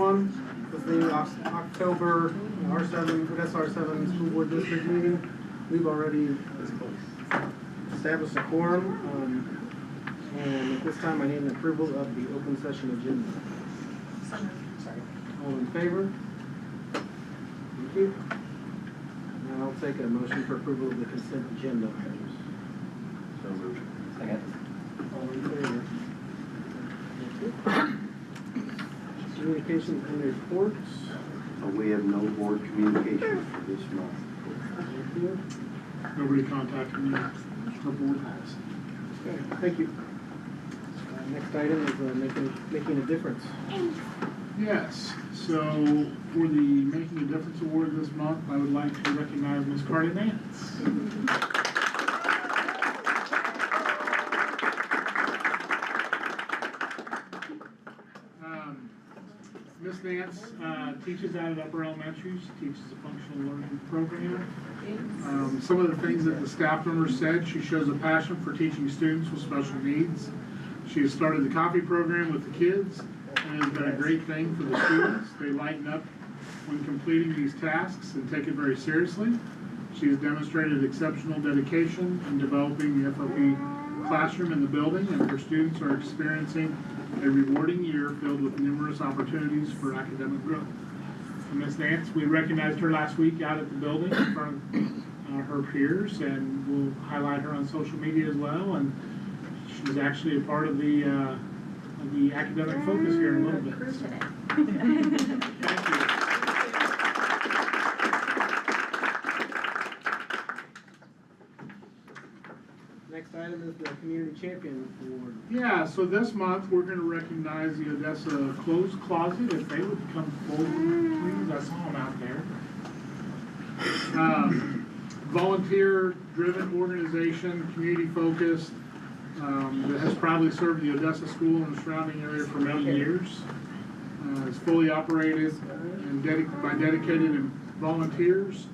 on was the October R-VII, SR-7 school board district meeting. We've already established a quorum, and at this time I need an approval of the open session agenda. All in favor? Thank you. Now I'll take a motion for approval of the consent agenda items. So moved. Second. All in favor? Thank you. Communications and reports. We have no board communication for this month. Thank you. Nobody contacted me for board policy. Okay, thank you. Next item is making a difference. Yes, so for the Making a Difference Award this month, I would like to recognize Ms. Carly Nance. Ms. Nance teaches out at Upper Elementary. She teaches a functional learning program. Some of the things that the staff members said, she shows a passion for teaching students with special needs. She has started the coffee program with the kids and has been a great thing for the students. They lighten up when completing these tasks and take it very seriously. She has demonstrated exceptional dedication in developing the FOP classroom in the building, and her students are experiencing a rewarding year filled with numerous opportunities for academic growth. Ms. Nance, we recognized her last week out at the building in front of her peers, and we'll highlight her on social media as well. And she's actually a part of the academic focus here in a little bit. Thank you. Next item is the Community Champion Award. Yeah, so this month we're going to recognize the Odessa Clothes Closet. If they would come forward, please. I saw them out there. Volunteer-driven organization, community-focused, that has probably served the Odessa school and the surrounding area for many years. It's fully operated and by dedicated volunteers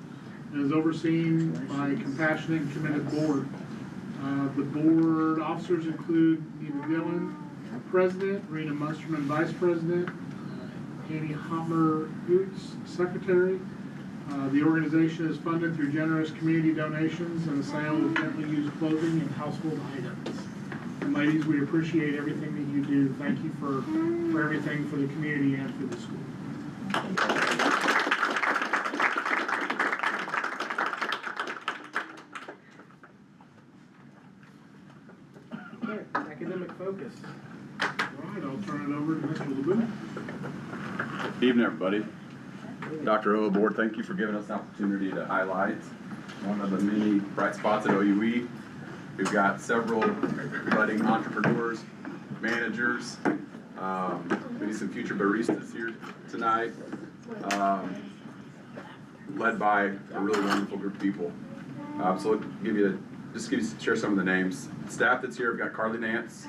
and is overseen by a compassionate and committed board. The board officers include Nina Dillon, President, Rena Munsterman, Vice President, Annie Hammer-Oots, Secretary. The organization is funded through generous community donations and the sale of gently used clothing and household items. And ladies, we appreciate everything that you do. Thank you for everything for the community and for the school. Academic focus. All right, I'll turn it over to Mr. LeBoux. Evening, everybody. Dr. O, board, thank you for giving us the opportunity to highlight one of the many bright spots at OUE. We've got several budding entrepreneurs, managers, maybe some future baristas here tonight, led by a really wonderful group of people. So I'll share some of the names. Staff that's here, we've got Carly Nance,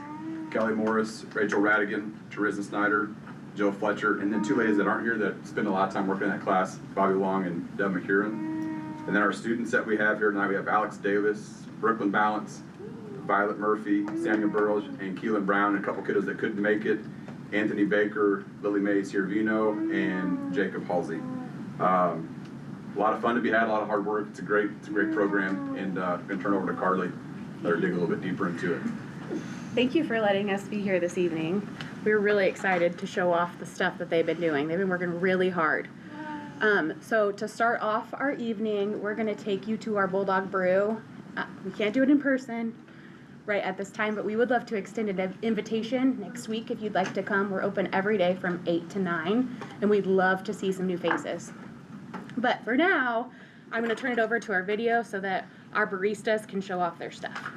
Kelly Morris, Rachel Radigan, Teresa Snyder, Joe Fletcher, and then two ladies that aren't here that spend a lot of time working in that class, Bobby Long and Deb McKieran. And then our students that we have here tonight, we have Alex Davis, Brooklyn Balance, Violet Murphy, Samuel Burrows, and Keelan Brown, and a couple kiddos that couldn't make it, Anthony Baker, Lily Mae Siervino, and Jacob Halsey. A lot of fun to be had, a lot of hard work. It's a great program, and I'm going to turn over to Carly, let her dig a little bit deeper into it. Thank you for letting us be here this evening. We're really excited to show off the stuff that they've been doing. They've been working really hard. So to start off our evening, we're going to take you to our Bulldog Brew. We can't do it in person right at this time, but we would love to extend an invitation next week if you'd like to come. We're open every day from 8 to 9, and we'd love to see some new faces. But for now, I'm going to turn it over to our video so that our baristas can show off their stuff.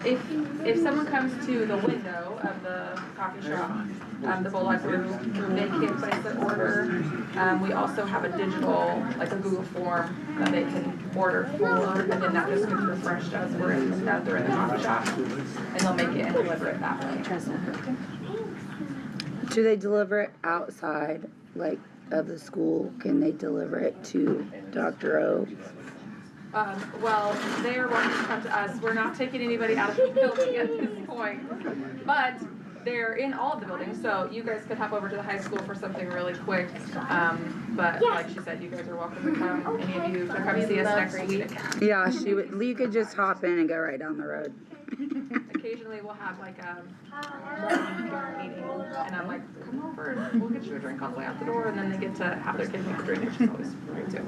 if someone comes to the window of the coffee shop, the Bulldog Brew, they can place an order. We also have a digital, like a Google form that they can order for, and then that just gets refreshed as they're in the coffee shop, and they'll make it and deliver it that way. Do they deliver it outside, like, of the school? Can they deliver it to Dr. O? Well, they are welcome to come to us. We're not taking anybody out of the building at this point, but they're in all of the buildings, so you guys could hop over to the high school for something really quick. But like she said, you guys are welcome to come, any of you, to come see us next week. Yeah, you could just hop in and go right down the road. Occasionally we'll have like a meeting, and I'm like, come over and we'll get you a drink on the way out the door, and then they get to have their kids make a drink, which is always great too.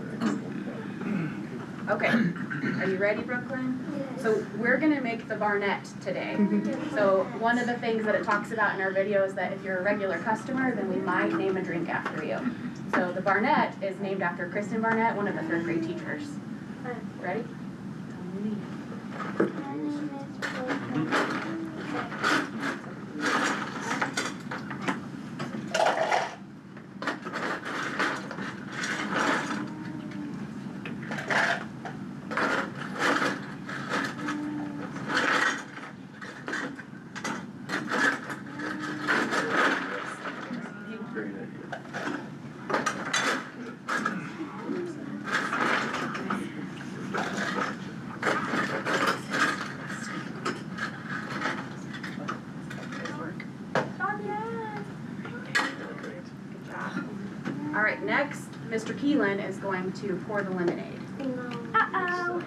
Okay, are you ready, Brooklyn? So we're gonna make the Barnett today. So one of the things that it talks about in our video is that if you're a regular customer, then we might name a drink after you. So the Barnett is named after Kristen Barnett, one of the 3rd grade teachers. Ready? All right, next, Mr. Keelan is going to pour the lemonade. Uh-oh.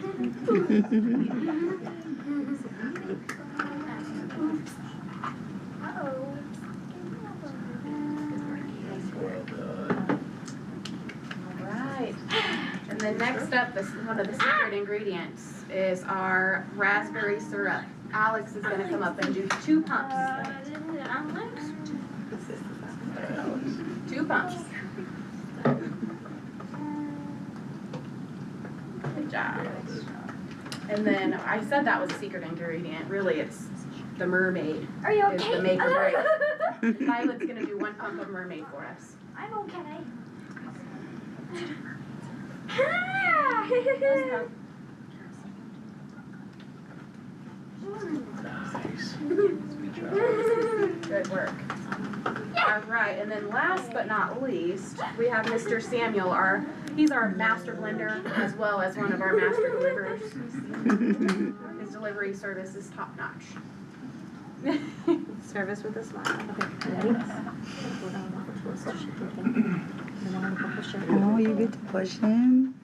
All right. And then next up, one of the secret ingredients is our raspberry syrup. Alex is gonna come up and do 2 pumps. 2 pumps. Good job. And then I said that was a secret ingredient. Really, it's the mermaid. Are you Is okay? the make or break. Violet's gonna do 1 pump of mermaid for us. I'm okay. Good work. All right, and then last but not least, we have Mr. Samuel. He's our master blender as well as one of our master deliverers. His delivery service is top notch. Service with a smile. Okay, ready? Oh, you get to push him?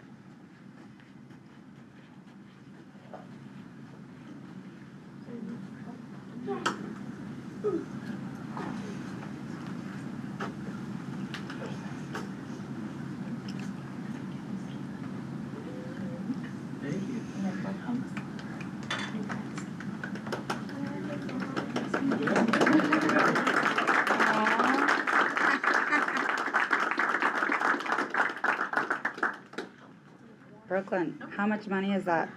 Brooklyn, how much money is that?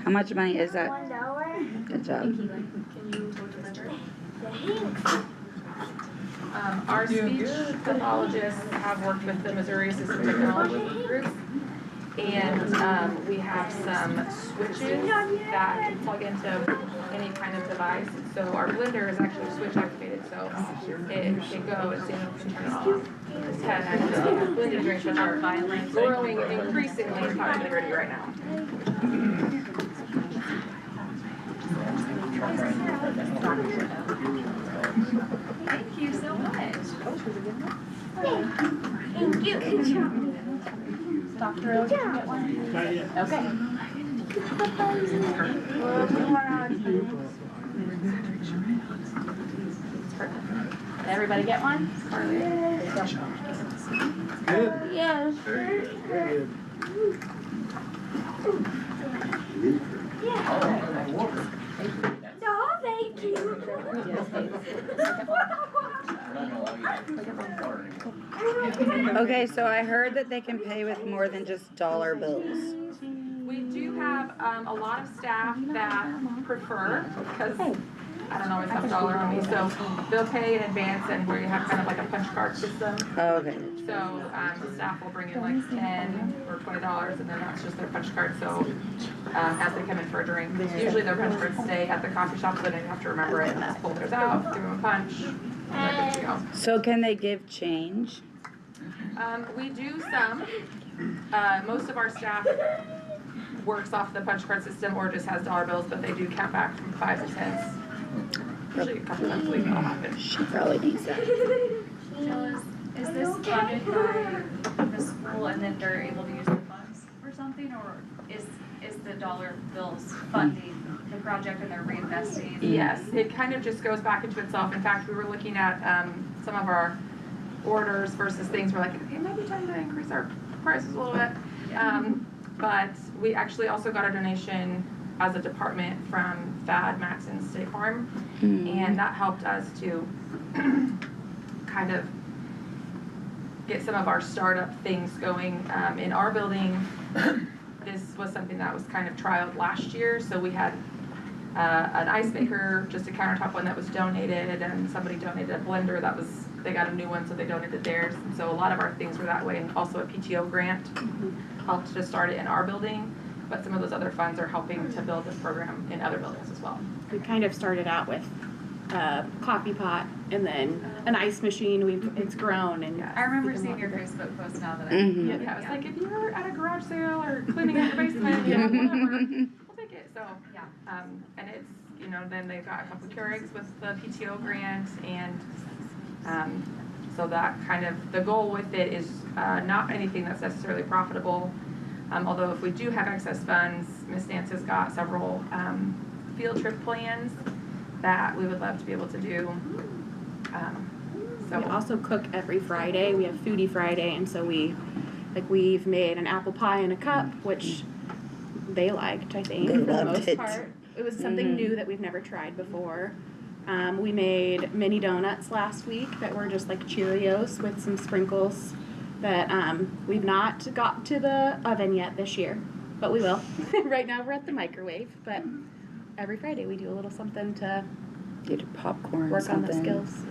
How much money is that? $1. Good job. Can you go deliver? Our speech pathologists have worked with the Missouri Assistive Technology Group, and we have some switches that can plug into any kind of device. So our blender is actually switch activated, so it can go and see if we can turn it on. This has actually blended drinks which are growing increasingly popularity right now. Thank you so much. Thank you. Good job. Dr. O, did you get one? Not yet. Okay. Did everybody get one? Good. Yes. Very good. No, thank you. Okay, so I heard that they can pay with more than just dollar bills. We do have, a lot of staff that prefer, because I don't always have a dollar on me, so they'll pay in advance and we have kind of like a punch card system. Oh, okay. So, the staff will bring in like $10 or $20 and then that's just their punch card, so, as they come in for a drink. Usually their punch cards stay at the coffee shop, so they don't have to remember it and just pull theirs out, give them a punch, and they're good to go. So can they give change? We do some, most of our staff works off the punch card system or just has dollar bills, but they do count back from 5 to 10s. Usually a couple times a week that'll happen. She probably needs that. Jill, is this funded by the school and then they're able to use the funds or something, or is the dollar bills funding the project and they're reinvesting? Yes, it kind of just goes back into itself. In fact, we were looking at, some of our orders versus things, we're like, it might be time to increase our prices a little bit. But we actually also got a donation as a department from FAD, Max, and State Farm, and that helped us to kind of get some of our startup things going. In our building, this was something that was kind of trialed last year, so we had an ice maker, just a countertop one that was donated, and somebody donated a blender that was, they got a new one, so they donated theirs. And so a lot of our things were that way, and also a PTO grant helped to start it in our building, but some of those other funds are helping to build this program in other buildings as well. We kind of started out with a coffee pot and then an ice machine. It's grown and. I remember seeing your Facebook post now that I. Mhm. Yeah, it's like if you're at a garage sale or cleaning out your basement, you know, whatever, we'll take it. So, Yeah. and it's, you know, then they've got a couple of Keurigs with the PTO grant, and so that kind of, the goal with it is not anything that's necessarily profitable. Although if we do have excess funds, Ms. Nance has got several field trip plans that we would love to be able to do. We also cook every Friday. We have Foodie Friday, and so we've made an apple pie in a cup, which they liked, I think, They for the loved most it. part. It was something new that we've never tried before. We made mini donuts last week that were just like Cheerios with some sprinkles that we've not got to the oven yet this year, but we will. Right now we're at the microwave, but every Friday we do a little something to Get popcorn, work on something. the skills.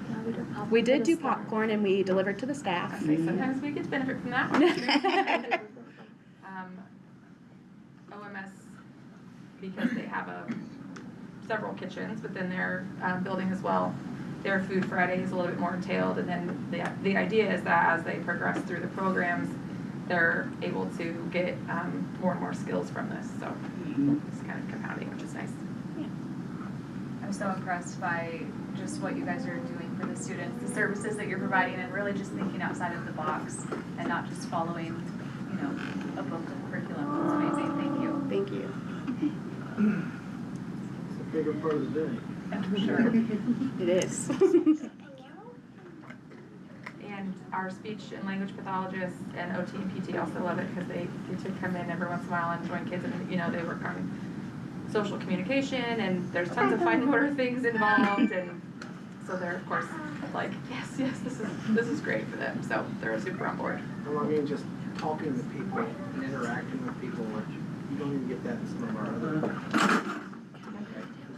We did do popcorn and we delivered to the staff. I say sometimes we get to benefit from that one. OMS, because they have several kitchens within their building as well, their Food Friday is a little bit more entailed, and then the idea is that as they progress through the programs, they're able to get more and more skills from this, so it's kind of compounding, which is nice. I'm so impressed by just what you guys are doing for the students, the services that you're providing, and really just thinking outside of the box and not just following, you know, a book of curriculum. It's amazing. Thank you. Thank you. It's a bigger part of the day. For sure. It is. And our speech and language pathologists and OT and PT also love it because they get to come in every once in a while and join kids, and you know, they work on social communication, and there's tons of fine motor things involved, and so they're of course like, yes, this is great for them, so they're super on board. Well, I mean, just talking to people and interacting with people, which you don't even get that in some of our other. There's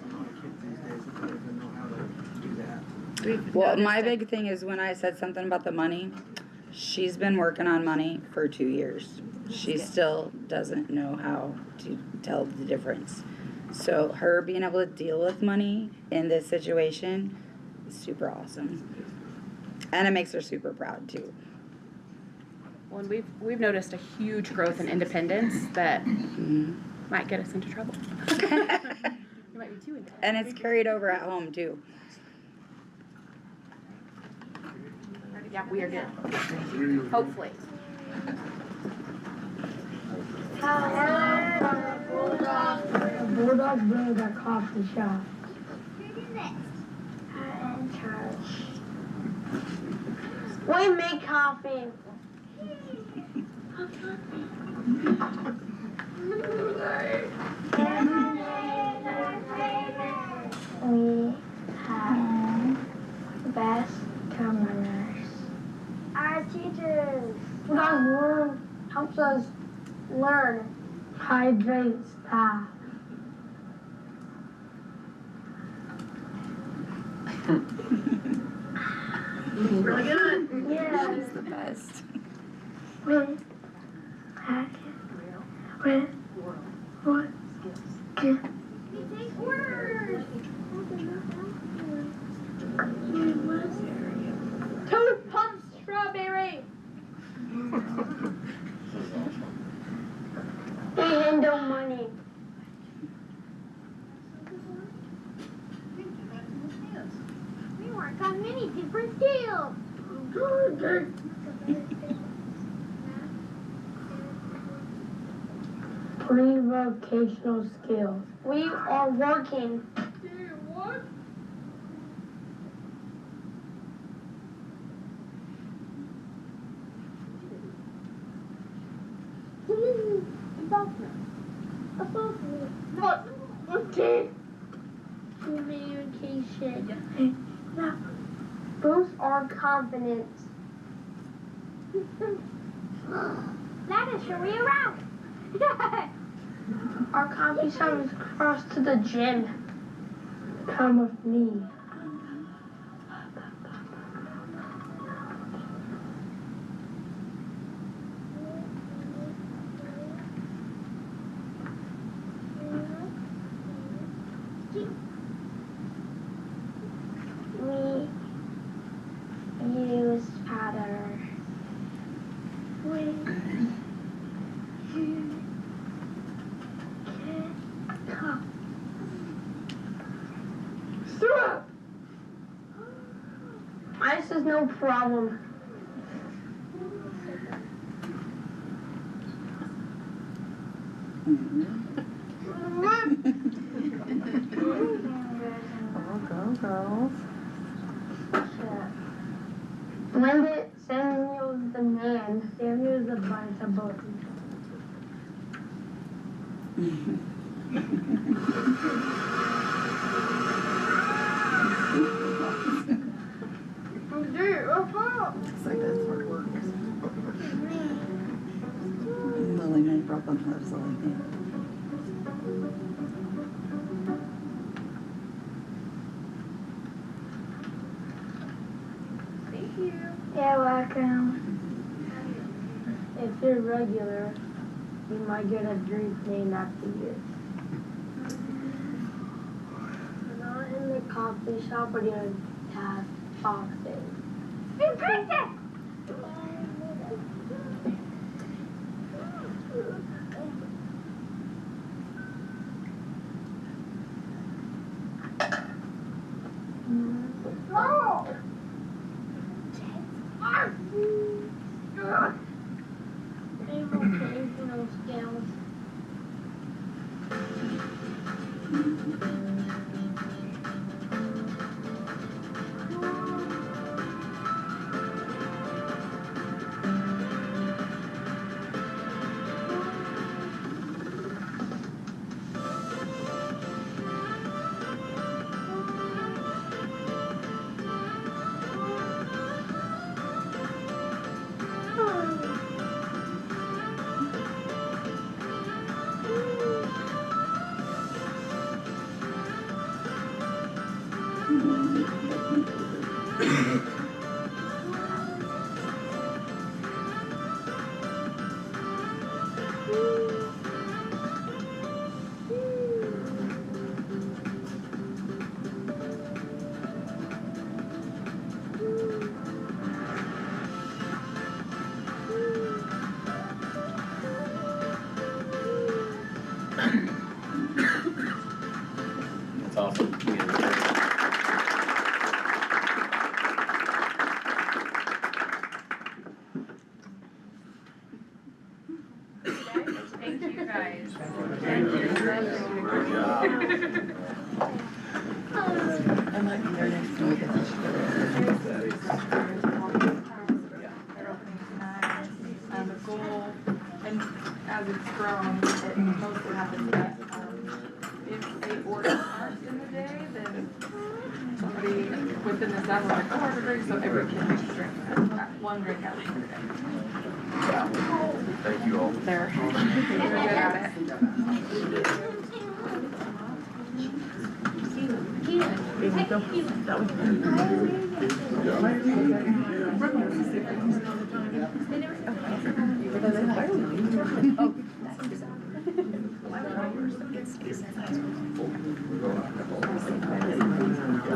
a lot of kids these days that don't even know how to do that. We've Well, noticed my it. big thing is when I said something about the money, she's been working on money for 2 years. She still doesn't know how to tell the difference. So her being able to deal with money in this situation is super awesome. And it makes her super proud too. Well, and we've noticed a huge growth in independence that Mhm. might get us into trouble. You might be too intense. And it's carried over at home too. Yeah, we are good. Hopefully. A bulldog brother got coffee shop. And Charles. We make coffee. We have the best commoners. Our teachers. That word helps us learn how hydrate staff. Really good. Yeah. She's the best. With what? Two pumps strawberry. They handle money. We work on many different skills. Good. Pre-vocational skills. We are working. What? What? Okay. Communication. Now, boost our confidence. That is show me around. Our coffee shop is across to the gym. Come with me. We use powder. Syrup! Ice is no problem. Go, girls. Blended Samuel's the man. Samuel's a bunch of both. Looks like that's what works. Lily, no problem, loves Lily. Thank you. You're welcome. If you're regular, you might get a drink named after you. Not in the coffee shop, but you have boxes. You drink it. No! Vocational skills. That's awesome. Thank you guys. I might be there next week. The goal, and as it's grown, it mostly happens that, if they order aren't in the day, then somebody within the staff will like, oh, order drink, so every kid makes a drink, one drink at least a day. Thank you all. They're good at it. It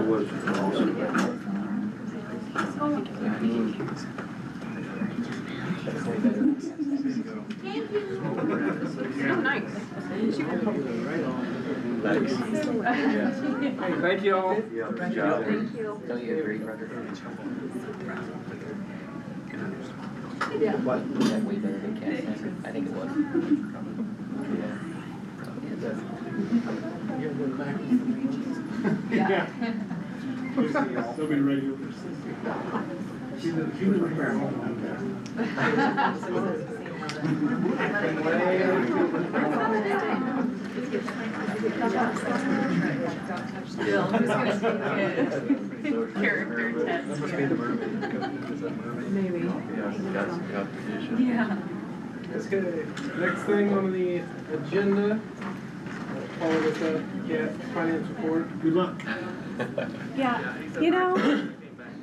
was awesome. Thank you all. Yeah, good job. Don't you agree, Roger? What? That way better than Cass Center. I think it was. Yeah. They'll be ready. Bill, who's gonna take it? Character test. That must be the mermaid. Maybe. Yeah, got some competition. Yeah. Okay, next thing on the agenda, follow this up, yeah, finance report. Good luck. Yeah, you know,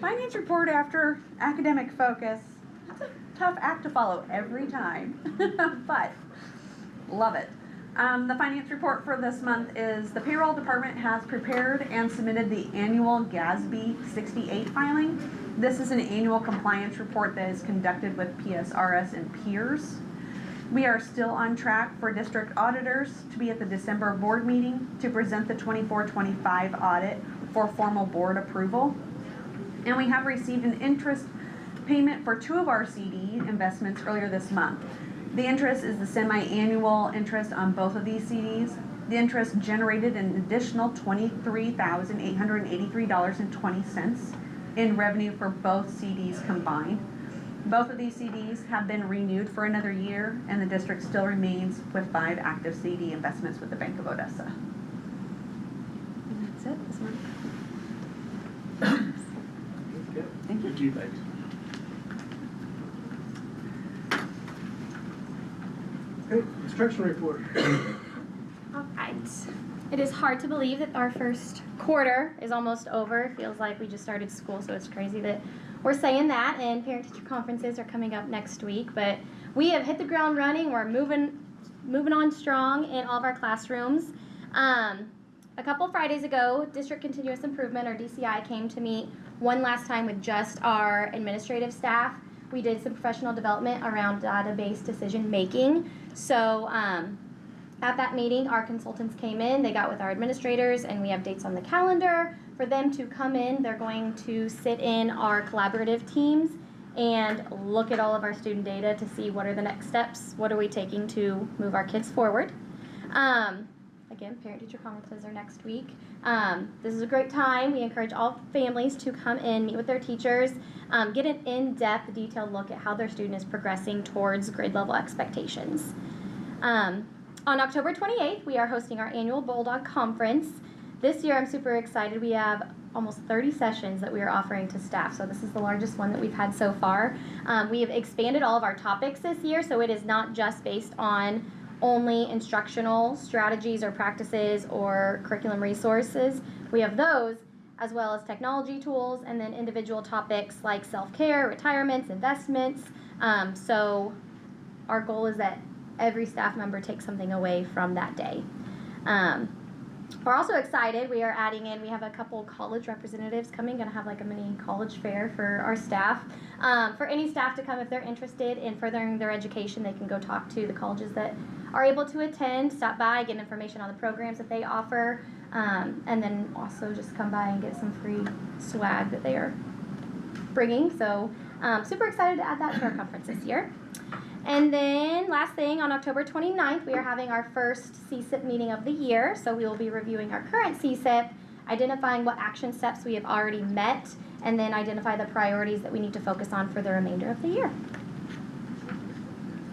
finance report after academic focus, that's a tough act to follow every time, but love it. The finance report for this month is the payroll department has prepared and submitted the annual GASB 68 filing. This is an annual compliance report that is conducted with PSRS and peers. We are still on track for district auditors to be at the December board meeting to present the 24-25 audit for formal board approval. And we have received an interest payment for 2 of our CD investments earlier this month. The interest is the semi-annual interest on both of these CDs. The interest generated an additional $23,883.20 in revenue for both CDs combined. Both of these CDs have been renewed for another year, and the district still remains with 5 active CD investments with the Bank of Odessa. And that's it this month. Thank you. Okay, instruction report. Alright. It is hard to believe that our first quarter is almost over. It feels like we just started school, so it's crazy that we're saying that, and parent-teacher conferences are coming up next week, but we have hit the ground running. We're moving on strong in all of our classrooms. A couple Fridays ago, District Continuous Improvement, or DCI, came to meet one last time with just our administrative staff. We did some professional development around database decision making. So at that meeting, our consultants came in, they got with our administrators, and we have dates on the calendar for them to come in. They're going to sit in our collaborative teams and look at all of our student data to see what are the next steps, what are we taking to move our kids forward. Again, parent-teacher conferences are next week. This is a great time. We encourage all families to come in, meet with their teachers, get an in-depth, detailed look at how their student is progressing towards grade level expectations. On October 28th, we are hosting our annual Bulldog Conference. This year, I'm super excited. We have almost 30 sessions that we are offering to staff, so this is the largest one that we've had so far. We have expanded all of our topics this year, so it is not just based on only instructional strategies or practices or curriculum resources. We have those, as well as technology tools, and then individual topics like self-care, retirements, investments. So our goal is that every staff member takes something away from that day. We're also excited. We are adding in, we have a couple college representatives coming, gonna have like a mini college fair for our staff. For any staff to come, if they're interested in furthering their education, they can go talk to the colleges that are able to attend, stop by, get information on the programs that they offer, and then also just come by and get some free swag that they are bringing. So super excited to add that to our conference this year. And then last thing, on October 29th, we are having our first CSIP meeting of the year. So we will be reviewing our current CSIP, identifying what action steps we have already met, and then identify the priorities that we need to focus on for the remainder of the year.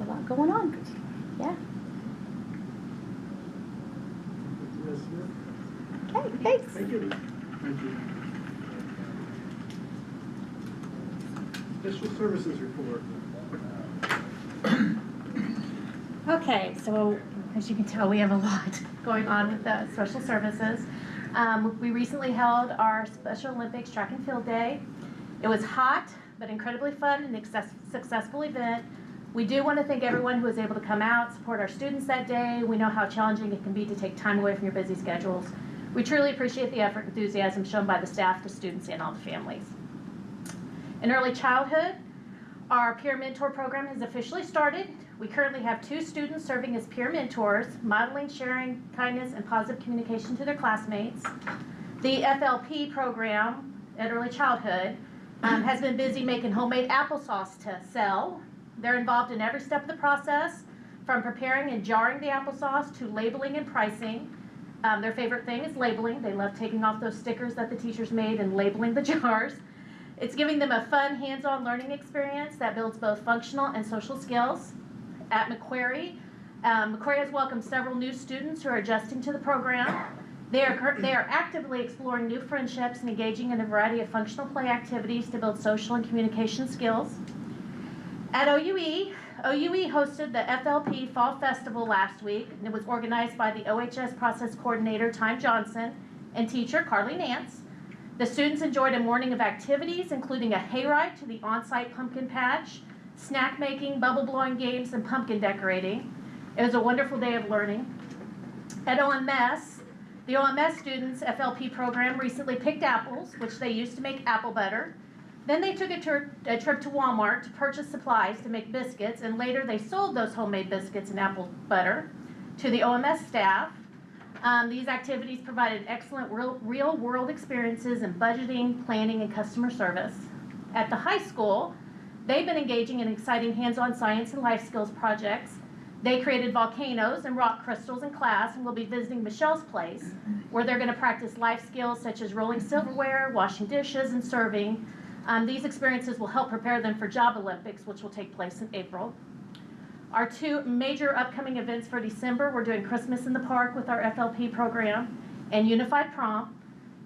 A lot going on. Yeah. Okay, thanks. Thank you. Thank you. Special services report. Okay, so As you can tell, we have a lot going on with the social services. We recently held our Special Olympics Track and Field Day. It was hot, but incredibly fun and successful event. We do want to thank everyone who was able to come out, support our students that day. We know how challenging it can be to take time away from your busy schedules. We truly appreciate the effort and enthusiasm shown by the staff, the students, and all the families. In early childhood, our peer mentor program has officially started. We currently have 2 students serving as peer mentors, modeling, sharing kindness, and positive communication to their classmates. The FLP program at early childhood has been busy making homemade applesauce to sell. They're involved in every step of the process, from preparing and jarring the applesauce to labeling and pricing. Their favorite thing is labeling. They love taking off those stickers that the teachers made and labeling the jars. It's giving them a fun, hands-on learning experience that builds both functional and social skills. At Macquarie, Macquarie has welcomed several new students who are adjusting to the program. They are actively exploring new friendships and engaging in a variety of functional play activities to build social and communication skills. At OUE hosted the FLP Fall Festival last week, and it was organized by the OHS Process Coordinator, Time Johnson, and teacher, Carly Nance. The students enjoyed a morning of activities, including a hayride to the on-site pumpkin patch, snack making, bubble blowing games, and pumpkin decorating. It was a wonderful day of learning. At OMS, the OMS students' FLP program recently picked apples, which they used to make apple butter. Then they took a trip to Walmart to purchase supplies to make biscuits, and later they sold those homemade biscuits and apple butter to the OMS staff. These activities provided excellent real-world experiences in budgeting, planning, and customer service. At the high school, they've been engaging in exciting hands-on science and life skills projects. They created volcanoes and rock crystals in class, and will be visiting Michelle's place, where they're going to practice life skills such as rolling silverware, washing dishes, and serving. These experiences will help prepare them for Job Olympics, which will take place in April. Our 2 major upcoming events for December, we're doing Christmas in the Park with our FLP program and Unified Prom.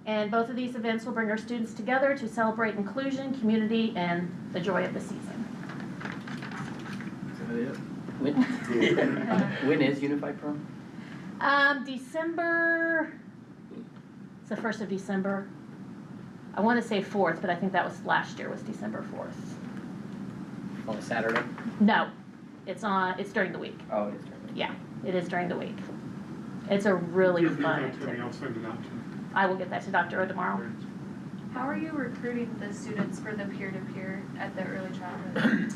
And both of these events will bring our students together to celebrate inclusion, community, and the joy of the season. When is Unified Prom? December, it's the 1st of December. I want to say 4th, but I think that was last year, was December 4th. On a Saturday? No, it's during the week. Oh, it is during the week. Yeah, it is during the week. It's a really fun activity. I'll send it out to you. I will get that to Dr. O tomorrow. How are you recruiting the students for the peer-to-peer at the early childhood?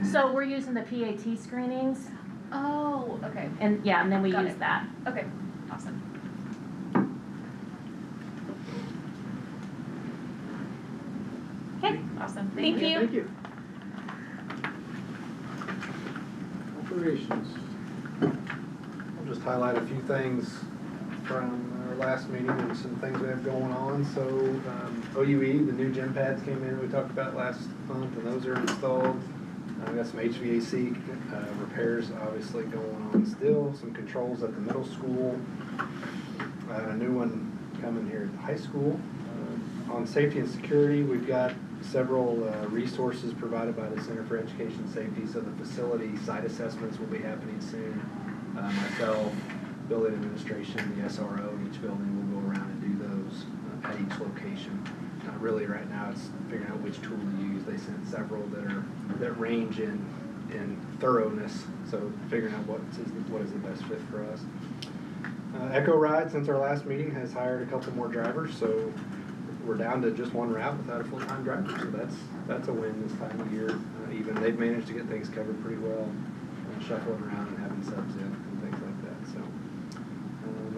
So we're using the PAT screenings, Oh, okay, and yeah, and then we Got use it. that. okay, awesome. Okay, Awesome, thank you. Thank you. Operations. I'll just highlight a few things from our last meeting and some things we have going on. So OUE, the new gym pads came in, we talked about last month, and those are installed. We got some HVAC repairs obviously going on still, some controls at the middle school, a new one coming here at the high school. On safety and security, we've got several resources provided by the Center for Education Safety, so the facility site assessments will be happening soon. Myself, building administration, the SRO in each building will go around and do those at each location. Really right now it's figuring out which tool to use. They sent several that range in thoroughness, so figuring out what is the best fit for us. Echo Ride, since our last meeting, has hired a couple more drivers, so we're down to just one route without a full-time driver, so that's a win this time of year. Even they've managed to get things covered pretty well, shuffling around and having subs in and things like that. So,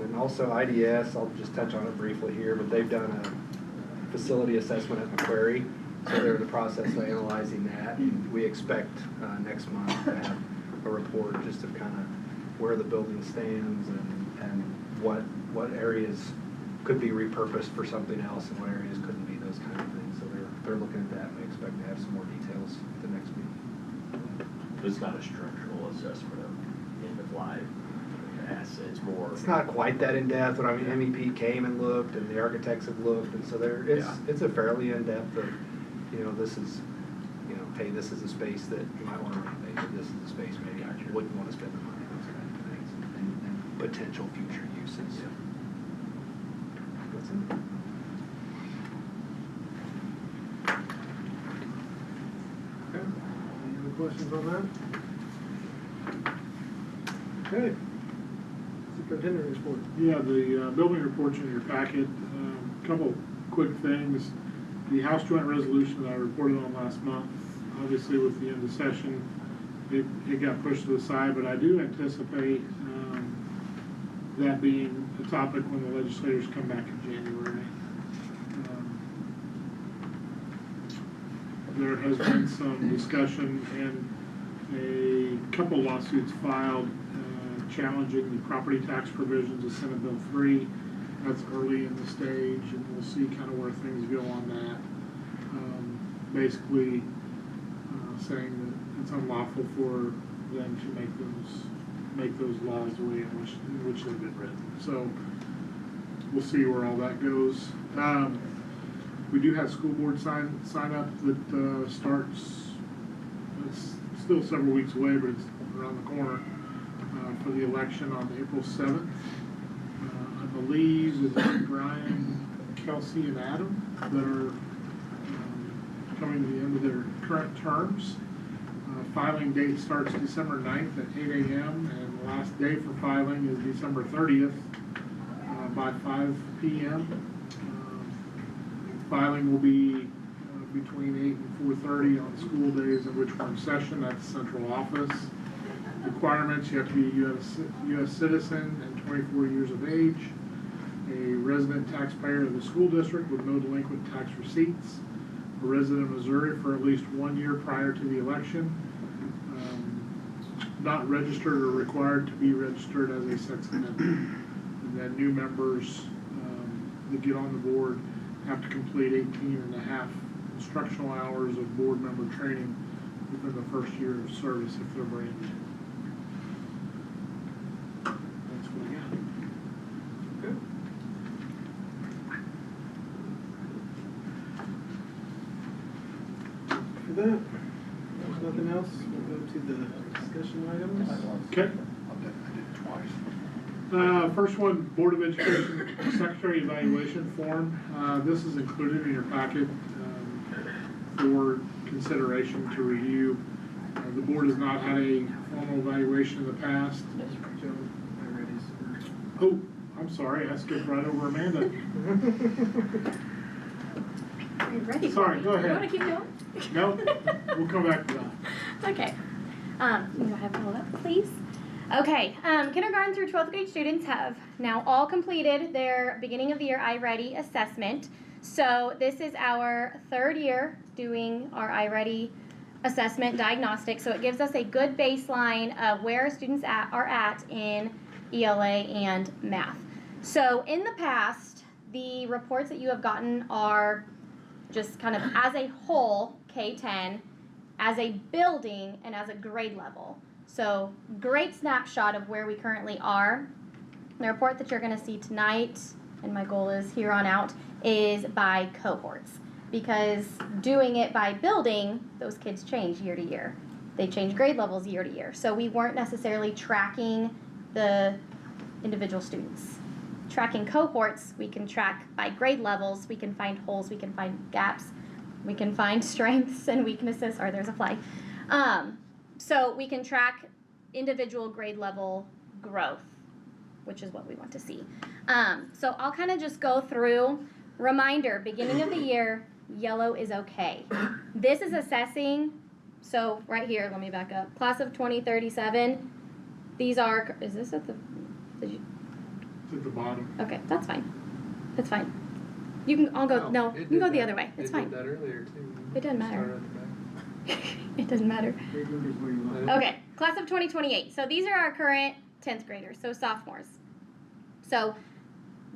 and also IDS, I'll just touch on it briefly here, but they've done a facility assessment at Macquarie, so they're in the process of analyzing that, and we expect next month to have a report just of kind of where the building stands and what areas could be repurposed for something else and what areas couldn't be, those kind of things. So they're looking at that, and we expect to have some more details at the next meeting. It's not a structural assessment of end-of-life assets, more. It's not quite that in-depth, but I mean, MEP came and looked, and the architects have looked, and so it's a fairly in-depth of, this is, hey, this is a space that you might want to renovate, or this is a space maybe you wouldn't want to spend the money, those kind of things. And potential future uses. That's it. Okay, any other questions on that? Okay. Superintendent report. Yeah, the building report's in your packet. Couple quick things. The House Joint Resolution that I reported on last month, obviously with the end of session, it got pushed to the side, but I do anticipate that being a topic when the legislators come back in January. There has been some discussion and a couple lawsuits filed challenging the property tax provisions of Senate Bill 3. That's early in the stage, and we'll see kind of where things go on that. Basically saying that it's unlawful for them to make those laws the way in which they've been written. So we'll see where all that goes. We do have school board sign up that starts. It's still several weeks away, but it's around the corner for the election on April 7th. I believe it's Brian, Kelsey, and Adam that are coming to the end of their current terms. Filing date starts December 9th at 8 a.m. and the last day for filing is December 30th by 5 p.m. Filing will be between 8 and 4:30 on school days in which we're in session at the central office. Requirements: you have to be a U.S. citizen and 24 years of age, a resident taxpayer of the school district with no delinquent tax receipts, a resident of Missouri for at least 1 year prior to the election, not registered or required to be registered as a sex offender. And then new members that get on the board have to complete 18 and a half instructional hours of board member training within the first year of service if they're brand new. That's what I got. Good. For that, if there's nothing else, we'll go to the discussion items. Okay. First one, Board of Education Secretary Evaluation Form. This is included in your packet for consideration to review. The board has not had a formal evaluation in the past. Joe, I ready, sir. Oh, I'm sorry, I skipped right over Amanda. Are you ready? Sorry, go ahead. You wanna keep going? No, we'll come back to that. Okay. You go ahead and hold up, please. Okay, kindergarten through 12th grade students have now all completed their beginning of the year iReady assessment. So this is our third year doing our iReady assessment diagnostic. So it gives us a good baseline of where students are at in ELA and math. So in the past, the reports that you have gotten are just kind of as a whole, K-10, as a building, and as a grade level. So great snapshot of where we currently are. The report that you're going to see tonight, and my goal is here on out, is by cohorts. Because doing it by building, those kids change year to year. They change grade levels year to year. So we weren't necessarily tracking the individual students. Tracking cohorts, we can track by grade levels, we can find holes, we can find gaps, we can find strengths and weaknesses. Or there's a fly. So we can track individual grade level growth, which is what we want to see. So I'll kind of just go through. Reminder, beginning of the year, yellow is okay. This is assessing, so right here, let me back up. Class of 2037, these are, is this at the, did you? It's at the bottom. Okay, that's fine. That's fine. You can, I'll go, no, you can go the other way. It's fine. It did that earlier too. It doesn't matter. Started at the back. It doesn't matter. Grade numbers where you want. Okay, class of 2028. So these are our current 10th graders, so sophomores. So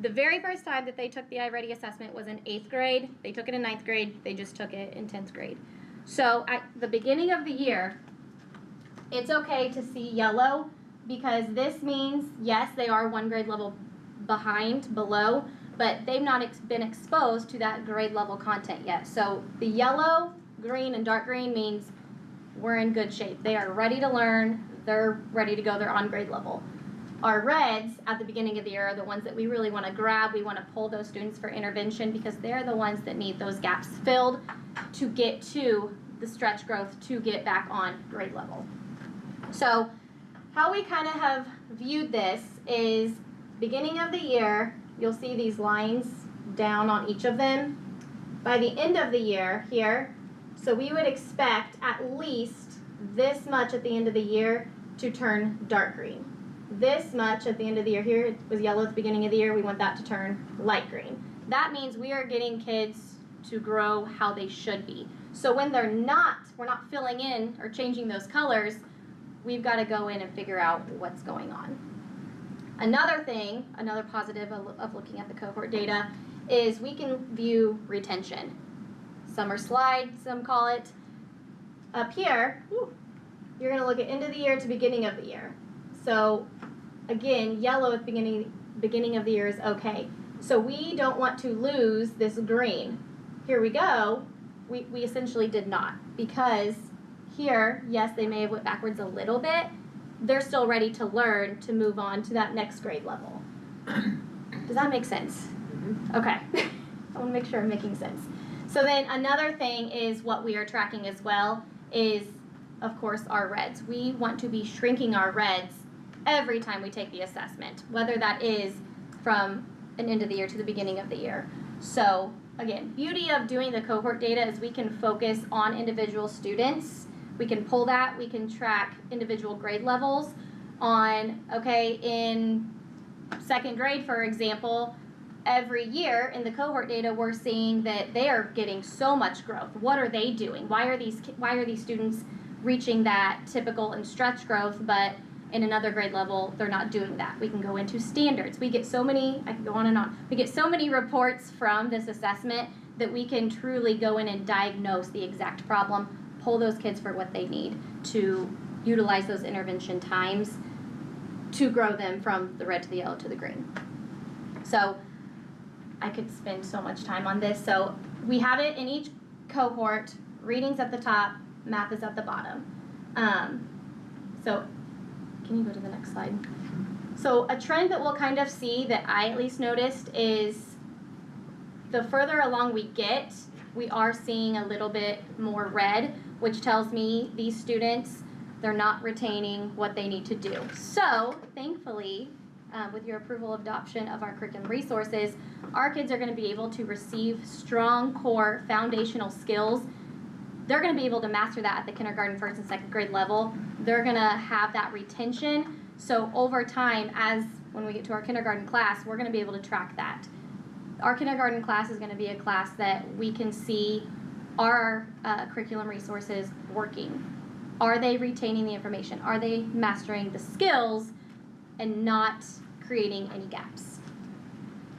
the very first time that they took the iReady assessment was in 8th grade. They took it in 9th grade. They just took it in 10th grade. So at the beginning of the year, it's okay to see yellow because this means, yes, they are one grade level below, but they've not been exposed to that grade level content yet. So the yellow, green, and dark green means we're in good shape. They are ready to learn. They're ready to go. They're on grade level. Our reds at the beginning of the year are the ones that we really want to grab. We want to pull those students for intervention because they're the ones that need those gaps filled to get to the stretch growth to get back on grade level. So how we kind of have viewed this is beginning of the year, you'll see these lines down on each of them. By the end of the year here, so we would expect at least this much at the end of the year to turn dark green. This much at the end of the year here, it was yellow at the beginning of the year, we want that to turn light green. That means we are getting kids to grow how they should be. So when we're not filling in or changing those colors, we've got to go in and figure out what's going on. Another thing, another positive of looking at the cohort data is we can view retention. Summer slide, some call it. Up here, you're going to look at end of the year to beginning of the year. So again, yellow at the beginning of the year is okay. So we don't want to lose this green. Here we go. We essentially did not, because here, yes, they may have went backwards a little bit. They're still ready to learn to move on to that next grade level. Does that make sense? Okay. I want to make sure I'm making sense. So then another thing is what we are tracking as well is, of course, our reds. We want to be shrinking our reds every time we take the assessment, whether that is from an end of the year to the beginning of the year. So again, beauty of doing the cohort data is we can focus on individual students. We can pull that, we can track individual grade levels on, okay, in second grade, for example, every year in the cohort data, we're seeing that they are getting so much growth. What are they doing? Why are these students reaching that typical and stretch growth, but in another grade level, they're not doing that? We can go into standards. We get so many, I can go on and on. We get so many reports from this assessment that we can truly go in and diagnose the exact problem, pull those kids for what they need to utilize those intervention times to grow them from the red to the yellow to the green. So I could spend so much time on this. So we have it in each cohort, readings at the top, math is at the bottom. So can you go to the next slide? So a trend that we'll kind of see that I at least noticed is the further along we get, we are seeing a little bit more red, which tells me these students, they're not retaining what they need to do. So thankfully, with your approval of adoption of our curriculum resources, our kids are going to be able to receive strong core foundational skills. They're going to be able to master that at the kindergarten, first and second grade level. They're going to have that retention. So over time, as when we get to our kindergarten class, we're going to be able to track that. Our kindergarten class is going to be a class that we can see our curriculum resources working. Are they retaining the information? Are they mastering the skills and not creating any gaps?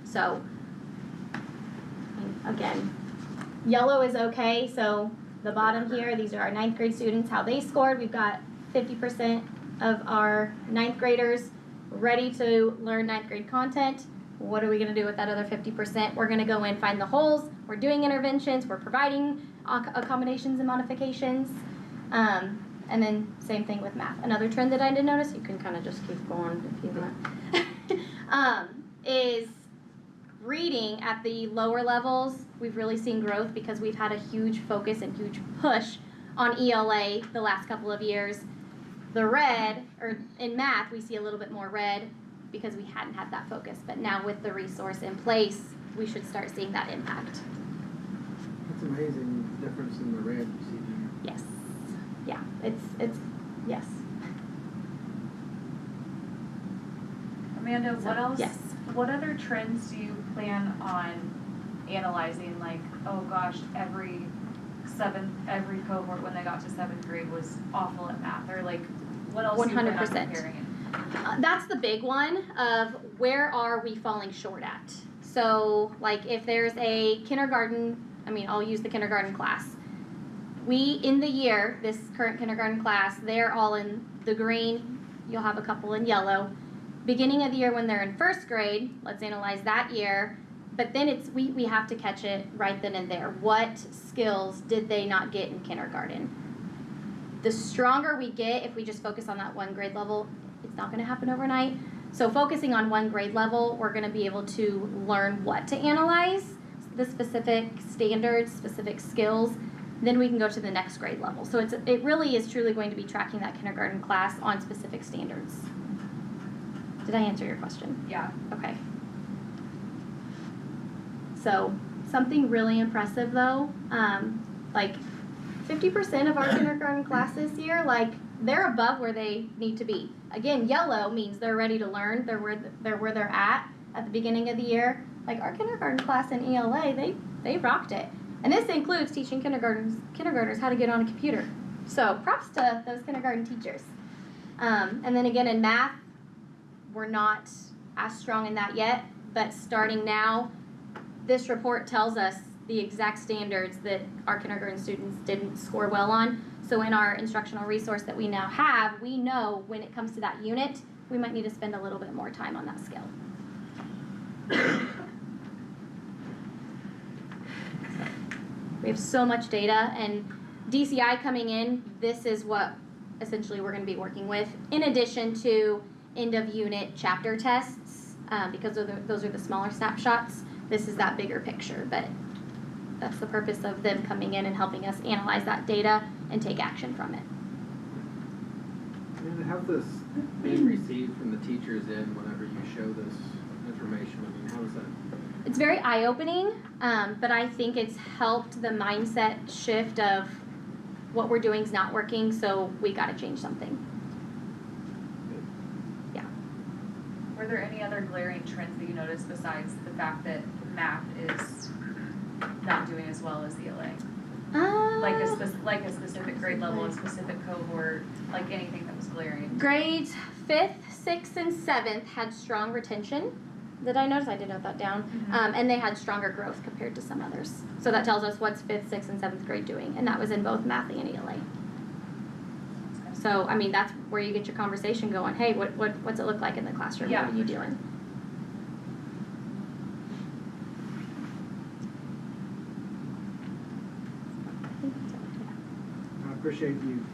So, again, yellow is okay. So the bottom here, these are our 9th grade students, how they scored. We've got 50% of our 9th graders ready to learn 9th grade content. What are we going to do with that other 50%? We're going to go in, find the holes. We're doing interventions. We're providing accommodations and modifications. And then same thing with math. Another trend that I did notice, you can kind of just keep going if you want, is reading at the lower levels. We've really seen growth because we've had a huge focus and huge push on ELA the last couple of years. The red, or in math, we see a little bit more red because we hadn't had that focus. But now with the resource in place, we should start seeing that impact. That's amazing difference in the red you see there. Yes. Yeah, it's yes. Amanda, what else? Yes. What other trends do you plan on analyzing? Like, oh gosh, every cohort when they got to 7th grade was awful at math, or like, what else? 100%. Do you plan on comparing? That's the big one of where are we falling short at. So, like, if there's a kindergarten, I'll use the kindergarten class. We, in the year, this current kindergarten class, they're all in the green. You'll have a couple in yellow. Beginning of the year when they're in 1st grade, let's analyze that year. But then we have to catch it right then and there. What skills did they not get in kindergarten? The stronger we get, if we just focus on that one grade level, it's not going to happen overnight. So focusing on one grade level, we're gonna be able to learn what to analyze, the specific standards, specific skills, then we can go to the next grade level. So it really is truly going to be tracking that kindergarten class on specific standards. Did I answer your question? Yeah. Okay. So, something really impressive though, like 50% of our kindergarten class this year, like, they're above where they need to be. Again, yellow means they're ready to learn, they're where they're at the beginning of the year. Like, our kindergarten class in ELA, they rocked it. And this includes teaching kindergartners how to get on a computer. So, props to those kindergarten teachers. And then again, in math, we're not as strong in that yet, but starting now, this report tells us the exact standards that our kindergarten students didn't score well on. So in our instructional resource that we now have, we know when it comes to that unit, we might need to spend a little bit more time on that skill. We have so much data, and DCI coming in, this is what essentially we're going to be working with, in addition to end of unit chapter tests, because those are the smaller snapshots. This is that bigger picture, but that's the purpose of them coming in and helping us analyze that data and take action from it. And how's this being received from the teachers whenever you show this information? I mean, how is that? It's very eye-opening, but I think it's helped the mindset shift of what we're doing is not working, so we got to change something. Yeah. Were there any other glaring trends that you noticed besides the fact that math is not doing as well as ELA? Like a specific grade level, a specific cohort, like anything that was glaring? Grades 5th, 6th, and 7th had strong retention. Did I notice? I did note that down. Mm-hmm. And they had stronger growth compared to some others. So that tells us what's 5th, 6th, and 7th grade doing. And that was in both math and ELA. So, I mean, that's where you get your conversation going. Hey, what's it look like in the classroom? Yeah, what are you for sure. doing? I appreciate you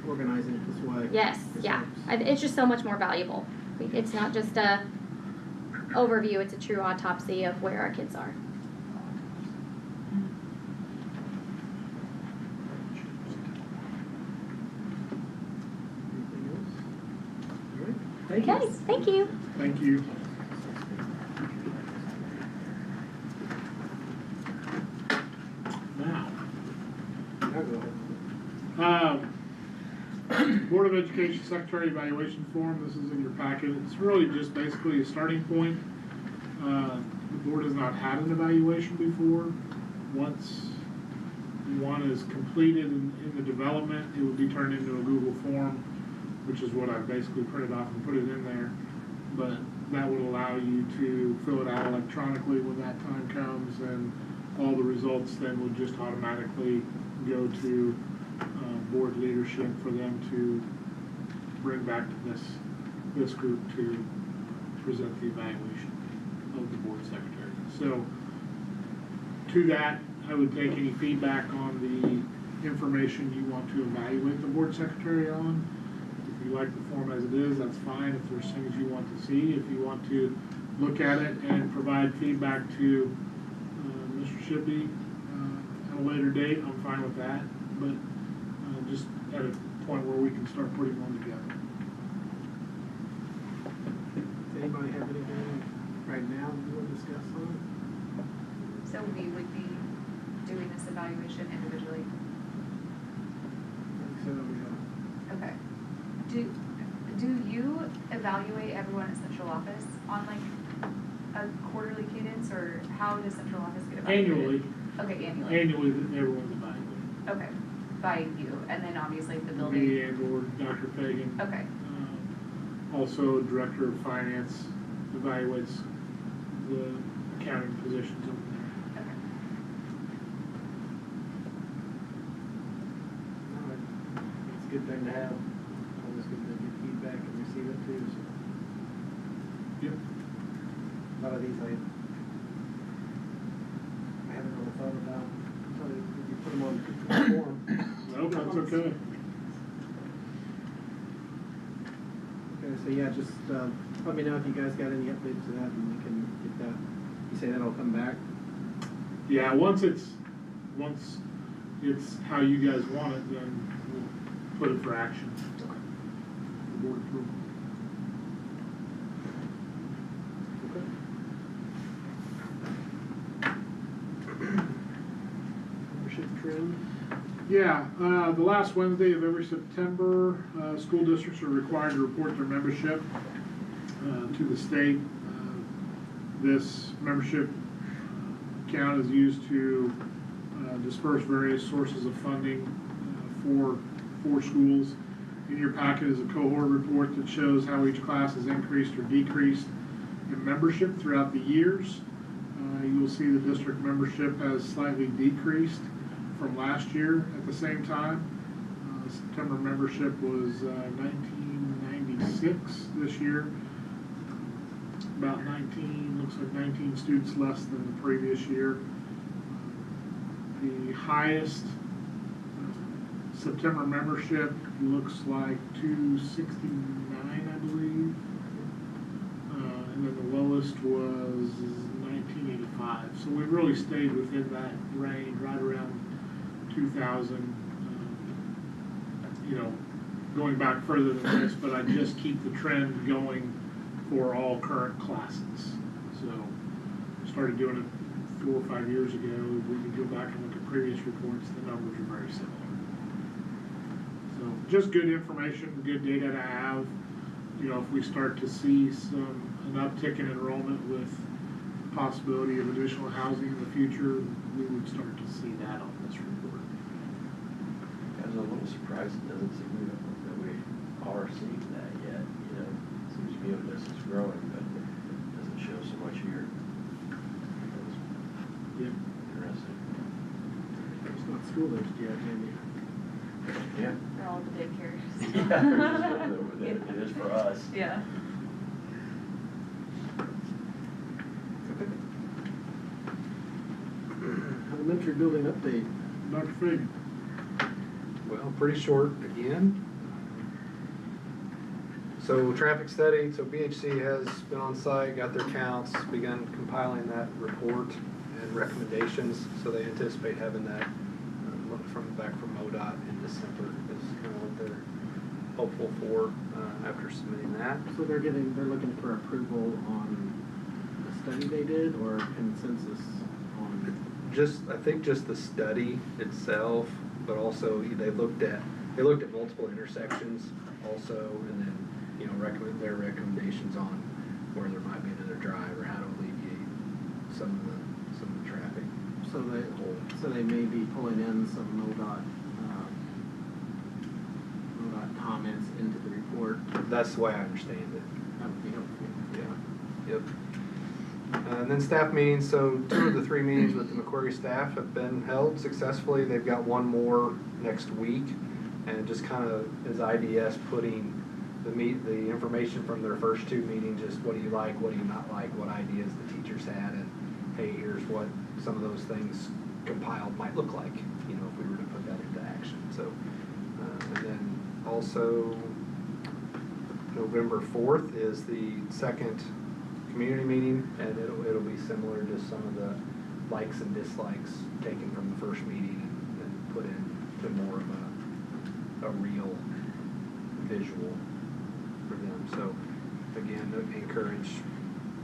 organizing it this way. Yes, yeah. It's just so much more valuable. It's not just a overview, it's a true autopsy of where our kids are. Anything else? All right. Okay, thank you. Thank you. Now, Now go ahead. Board of Education Secretary Evaluation Form, this is in your packet. It's really just basically a starting point. The board has not had an evaluation before. Once one is completed in the development, it would be turned into a Google form, which is what I basically printed off and put it in there. But that would allow you to fill it out electronically when that time comes, and all the results then would just automatically go to board leadership for them to bring back to this group to present the evaluation of the board secretary. So to that, I would take any feedback on the information you want to evaluate the board secretary on. If you like the form as it is, that's fine. If there's things you want to see, if you want to look at it and provide feedback to Mr. Shippey at a later date, I'm fine with that. But just at a point where we can start putting one together. Does anybody have anything right now you want to discuss on it? So we would be doing this evaluation individually? So, yeah. Okay. Do you evaluate everyone at central office on like a quarterly cadence, or how does central office get evaluated? Annually. Okay, annually. Annually, everyone's evaluated. Okay, by you, and then obviously the building. Me and or Dr. Fagan. Okay, Also, Director of Finance evaluates the accounting positions over there. okay. All right. It's a good thing to have. Always good to get feedback and receive it too, so. Yep. A lot of these I haven't really thought about until you put them on the form. Nope, that's okay. Okay, Okay, so yeah, just, let me know if you guys got any updates to that and we can get that. You say that'll come back? Yeah, once it's how you guys want it, then we'll put it for action. For board approval. Membership trend? Yeah, the last Wednesday of every September, school districts are required to report their membership to the state. This membership count is used to disperse various sources of funding for schools. In your packet is a cohort report that shows how each class has increased or decreased in membership throughout the years. You will see the district membership has slightly decreased from last year at the same time. September membership was 1996 this year. About 19, looks like 19 students less than the previous year. The highest September membership looks like 269, I believe. And then the lowest was 1985. So we really stayed within that range, right around 2000. You know, going back further than this, but I just keep the trend going for all current classes. So started doing it 4 or 5 years ago. We can go back and look at previous reports. The numbers are very similar. So just good information, good data to have. You know, if we start to see an uptick in enrollment with the possibility of additional housing in the future, we would start to see that on this report. I was a little surprised it doesn't seem that we are seeing that yet, you know. It seems to be this is growing, but it doesn't show so much here. Yeah. Interesting. It's not school age yet, maybe. Yeah. They're all the daycares. Yeah, it is for us. Yeah. Elementary building update. Dr. Fig. Well, pretty short again. So traffic study, so BHC has been on site, got their counts, begun compiling that report and recommendations. So they anticipate having that back from MoDOT in December is kind of what they're hopeful for after submitting that. So they're looking for approval on the study they did or consensus on? I think just the study itself, but also they looked at multiple intersections also, and then, you know, recommend their recommendations on where there might be another drive or how to alleviate some of the traffic. So they may be pulling in some MoDOT comments into the report. That's the way I understand it. That would be helpful. Yeah. Yep. And then staff meetings, so 2 of the 3 meetings with the Macquarie staff have been held successfully. They've got one more next week, and just kind of as IDS putting the information from their first 2 meetings, just what do you like, what do you not like, what ideas the teachers had, and hey, here's what some of those things compiled might look like, you know, if we were to put that into action. So, and then also November 4th is the second community meeting, and it'll be similar to some of the likes and dislikes taken from the first meeting and put into more of a real visual for them. So again, encourage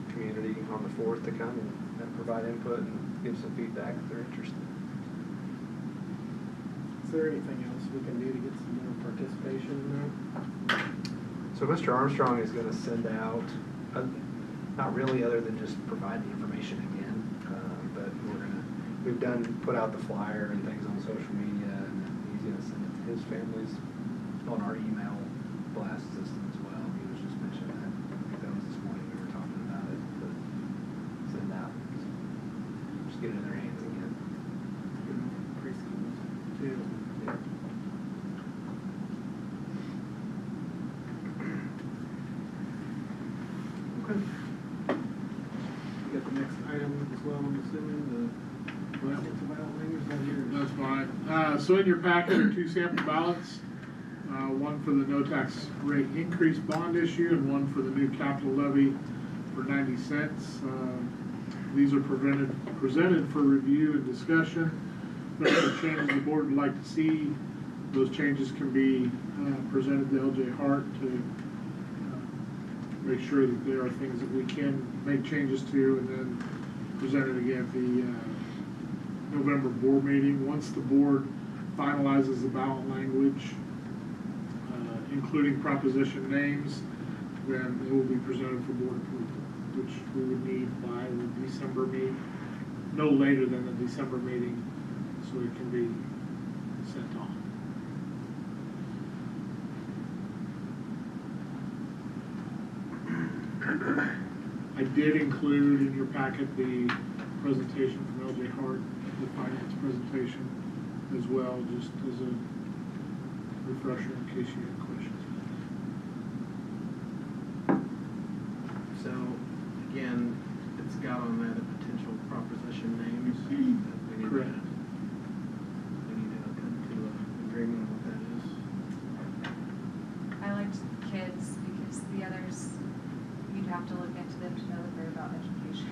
community on the 4th to come and provide input and give some feedback if they're interested. Is there anything else we can do to get some more participation in that? So Mr. Armstrong is going to send out, not really other than just provide the information again, but we've put out the flyer and things on social media, and then he's going to send it to his families on our email blast system as well. He was just mentioning that. I think that was this morning we were talking about it, but send out, just get it in their hands again. Preschools too. Yeah. Okay. You got the next item as well, I'm assuming, the ballots, is that yours? That's fine. So in your packet are 2 sample ballots. one for the no tax rate increase bond issue and one for the new capital levy for 90 cents. These are presented for review and discussion. If there are changes the board would like to see, those changes can be presented to LJ Hart to make sure that there are things that we can make changes to, and then present it again at the November board meeting. Once the board finalizes the ballot language, including proposition names, then it will be presented for board approval, which we would need by the December meeting, no later than the December meeting, so it can be sent on. I did include in your packet the presentation from LJ Hart, the finance presentation as well, just as a refresher in case you had questions. So, again, it's got on that a potential proposition names that we need to, Correct. we need to come to an agreement on what that is. I liked kids because the others, you'd have to look into them to know that they're about education.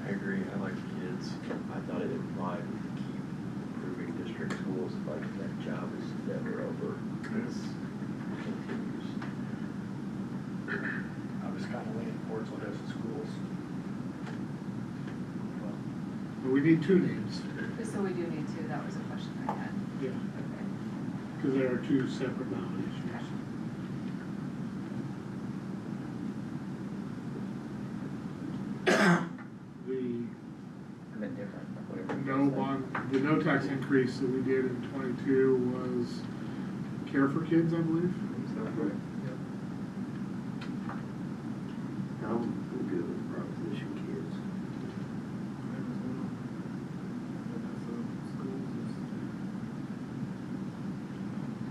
I agree, I like kids. I thought it implied we could keep improving district schools, like that job is never over. This continues. I was kind of leaning towards Odessa schools. But we need two names, So we do need to, that was a question I had. yeah, Okay. because there are two separate ballot issues. The no tax increase that we did in 22 was Care for Kids, I believe. I'm good with proposition kids.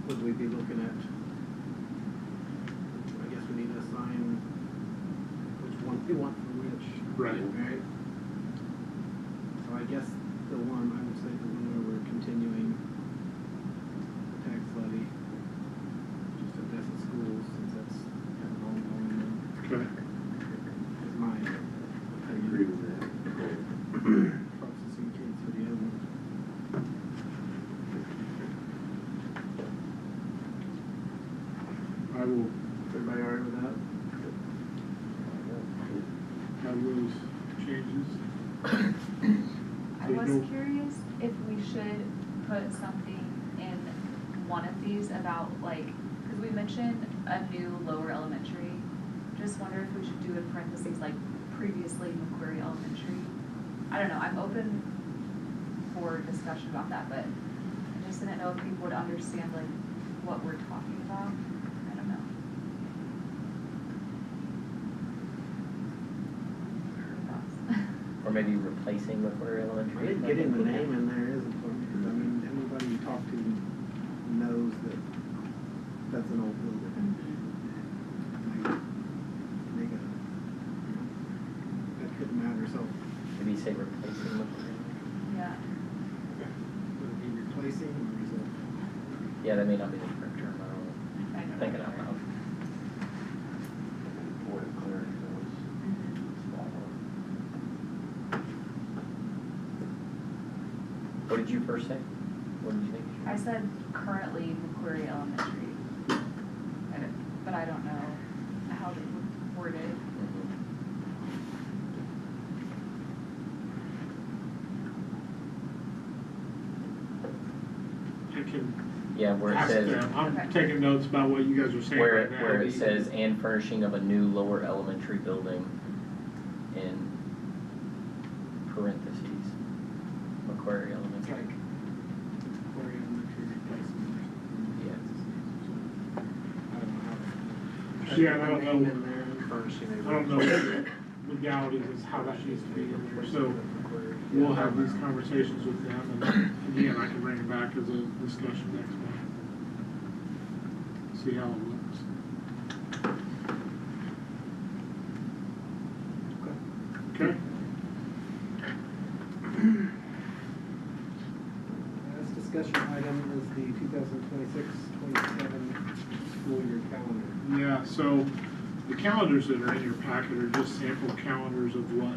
Would we be looking at, I guess we need to assign which one we want for which. Right. Right? So I guess the one, I would say the one where we're continuing the tax levy, just Odessa schools, since that's kind of ongoing, Okay. is my I agree with that. processing kids for the other one. I will Is everybody all right with that? have those changes. I was curious if we should put something in one of these about like, because we mentioned a new lower elementary. Just wonder if we should do in parentheses like previously McQuarrie Elementary. I don't know, I'm open for discussion about that, but I just didn't know if people would understand like what we're talking about. I don't know. Or maybe replacing McQuarrie I Elementary. think getting the name in there is important, because I mean, everybody you talk to knows that that's an old building. Make a, that couldn't matter, so Maybe say replacing McQuarrie. Yeah. would it be replacing or is it? Yeah, that may not be the correct term, I don't know. I know. Thinking out loud. Point of clarity, that was spot on. What did you first say? What did you think? I said currently McQuarrie Elementary. But I don't know how they would word it. I can Yeah, where it ask says, them. I'm Okay. taking notes about what you guys are saying where right it, now. where it says, and furnishing of a new lower elementary building in parentheses, McQuarrie Elementary. Quarry Elementary replacement or something. Yeah. I don't know how. Yeah, I don't know. Name in there and furnishing a. I don't know the legalities is how that needs to be in there, so we'll have these conversations with them, and again, I can bring it back as a discussion next month. See how it looks. Okay? Last discussion item is the 2026-27 school year calendar. Yeah, so the calendars that are in your packet are just sample calendars of what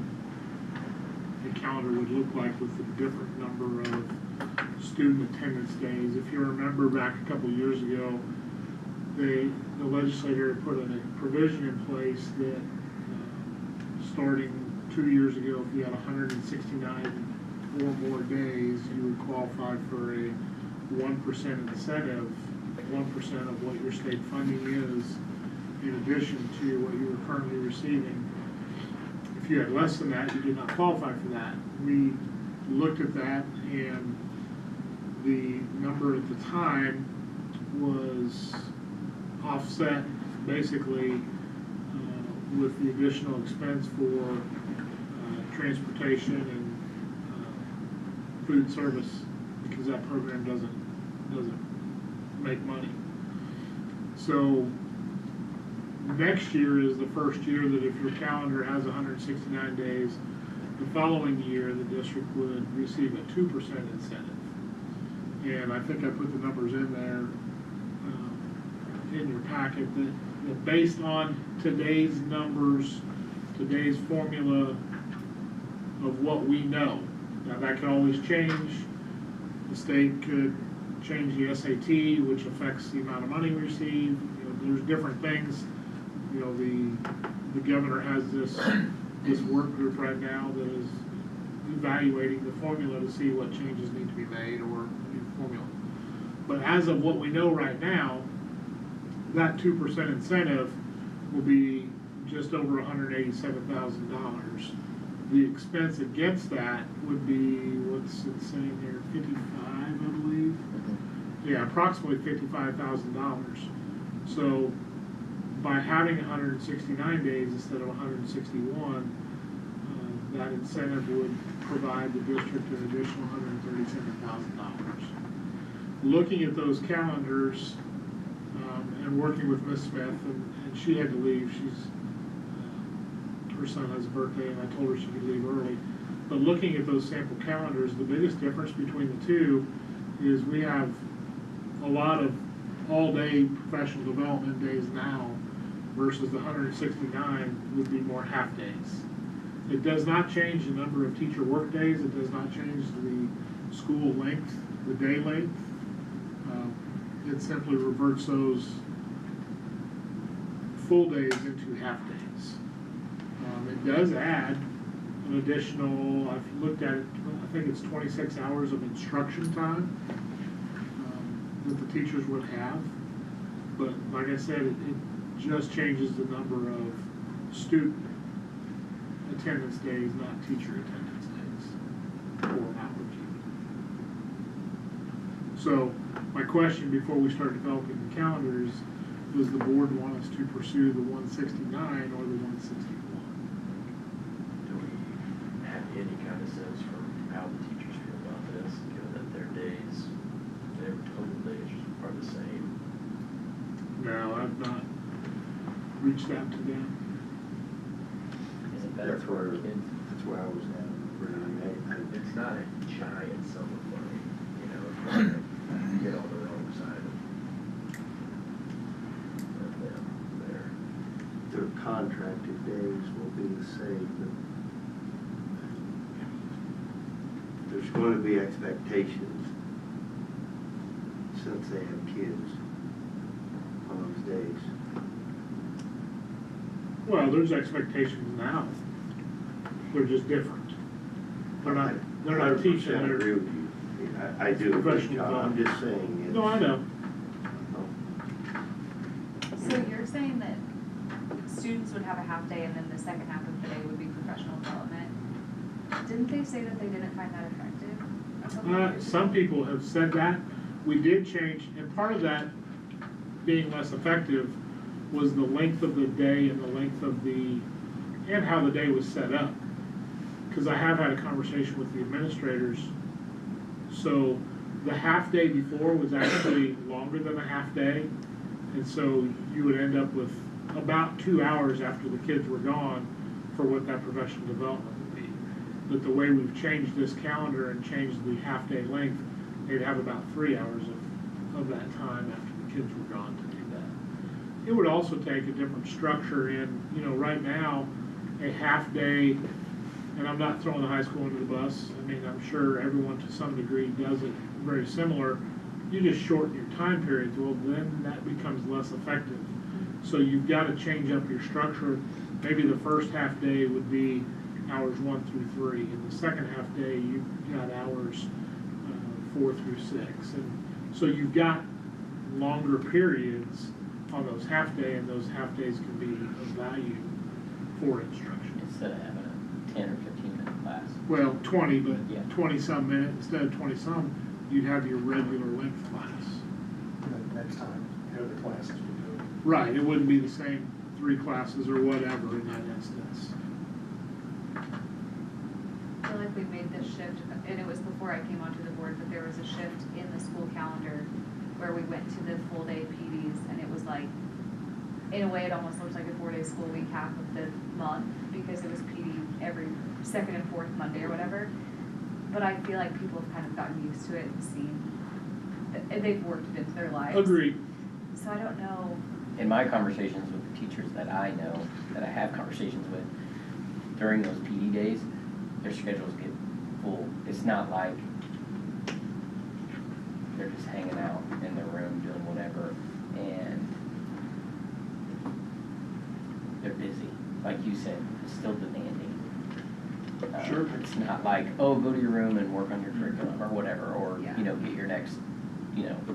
a calendar would look like with a different number of student attendance days. If you remember back a couple years ago, the legislator put a provision in place that starting 2 years ago, if you had 169 or more days, you would qualify for a 1% incentive, 1% of what your state funding is, in addition to what you were currently receiving. If you had less than that, you did not qualify for that. We looked at that, and the number at the time was offset basically with the additional expense for transportation and food service, because that program doesn't make money. So next year is the first year that if your calendar has 169 days, the following year the district would receive a 2% incentive. And I think I put the numbers in there in your packet that based on today's numbers, today's formula of what we know. Now that could always change. The state could change the SAT, which affects the amount of money we receive. There's different things. The governor has this work group right now that is evaluating the formula to see what changes need to be made or new formula. But as of what we know right now, that 2% incentive will be just over $187,000. The expense against that would be, what's it saying here, 55, I believe? Yeah, approximately $55,000. So by having 169 days instead of 161, that incentive would provide the district an additional $137,000. Looking at those calendars and working with Miss Smith, and she had to leave. Her son has a birthday, and I told her she could leave early. But looking at those sample calendars, the biggest difference between the two is we have a lot of all-day professional development days now versus the 169 would be more half-days. It does not change the number of teacher work days. It does not change the school length, the day length. It simply reverts those full days into half-days. It does add an additional, I've looked at it, I think it's 26 hours of instruction time that the teachers would have. But like I said, it just changes the number of student attendance days, not teacher attendance days, or hours even. So my question before we start developing the calendars, does the board want us to pursue the 169 or the 161? Any kind of sense from how the teachers feel about this, given that their days, their total days are the same? No, I've not reached out to them. Is it better for our kids? That's where I was at. It's not a giant sum of money, it's not like get on the wrong side of them there. Their contracted days will be the same, but there's going to be expectations since they have kids on those days. Well, there's expectations now. They're just different. They're not teaching. I agree with you. I do a good job. I'm just saying. No, I know. So you're saying that students would have a half day and then the second half of the day would be professional development? Didn't they say that they didn't find that effective? Some people have said that. We did change, and part of that being less effective was the length of the day and the length of and how the day was set up. Because I have had a conversation with the administrators. So the half day before was actually longer than a half day. And so you would end up with about 2 hours after the kids were gone for what that professional development would be. But the way we've changed this calendar and changed the half day length, they'd have about 3 hours of that time after the kids were gone to do that. It would also take a different structure in, right now, a half day, and I'm not throwing the high school under the bus. I mean, I'm sure everyone to some degree does it very similar. You just shorten your time periods, well, then that becomes less effective. So you've got to change up your structure. Maybe the first half day would be hours 1 through 3, and the second half day you've got hours 4 through 6. And so you've got longer periods on those half day, and those half days can be of value for instruction. Instead of having a 10 or 15-minute class. Well, 20, but Yeah. 20-some minutes, instead of 20-some, you'd have your regular length class. Next time, the classes we do. Right, it wouldn't be the same 3 classes or whatever in that instance. I feel like we made this shift, and it was before I came onto the board, but there was a shift in the school calendar where we went to the full day PDs, and it was like, in a way, it almost looked like a 4-day school week half of the month, because it was PD every second and fourth Monday or whatever. But I feel like people have kind of gotten used to it and seen, and they've worked it into their lives. Agreed. So I don't know. In my conversations with the teachers that I know, that I have conversations with, during those PD days, their schedules get full. It's not like they're just hanging out in their room doing whatever, and they're busy. Like you said, it's still demanding. Sure. It's not like, oh, go to your room and work on your curriculum or whatever, or, Yeah. get your next,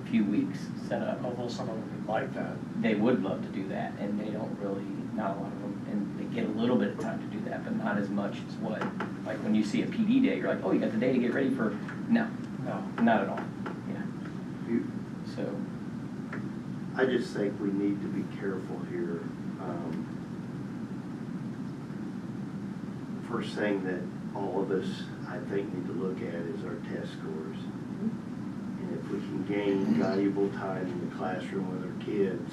few weeks set up. Although some of them would like that. They would love to do that, and they don't really, not a lot of them, and they get a little bit of time to do that, but not as much as what, like when you see a PD day, you're like, oh, you got the day to get ready for, no, not at all, yeah. So, I just think we need to be careful here. First thing that all of us, I think, need to look at is our test scores. And if we can gain valuable time in the classroom with our kids,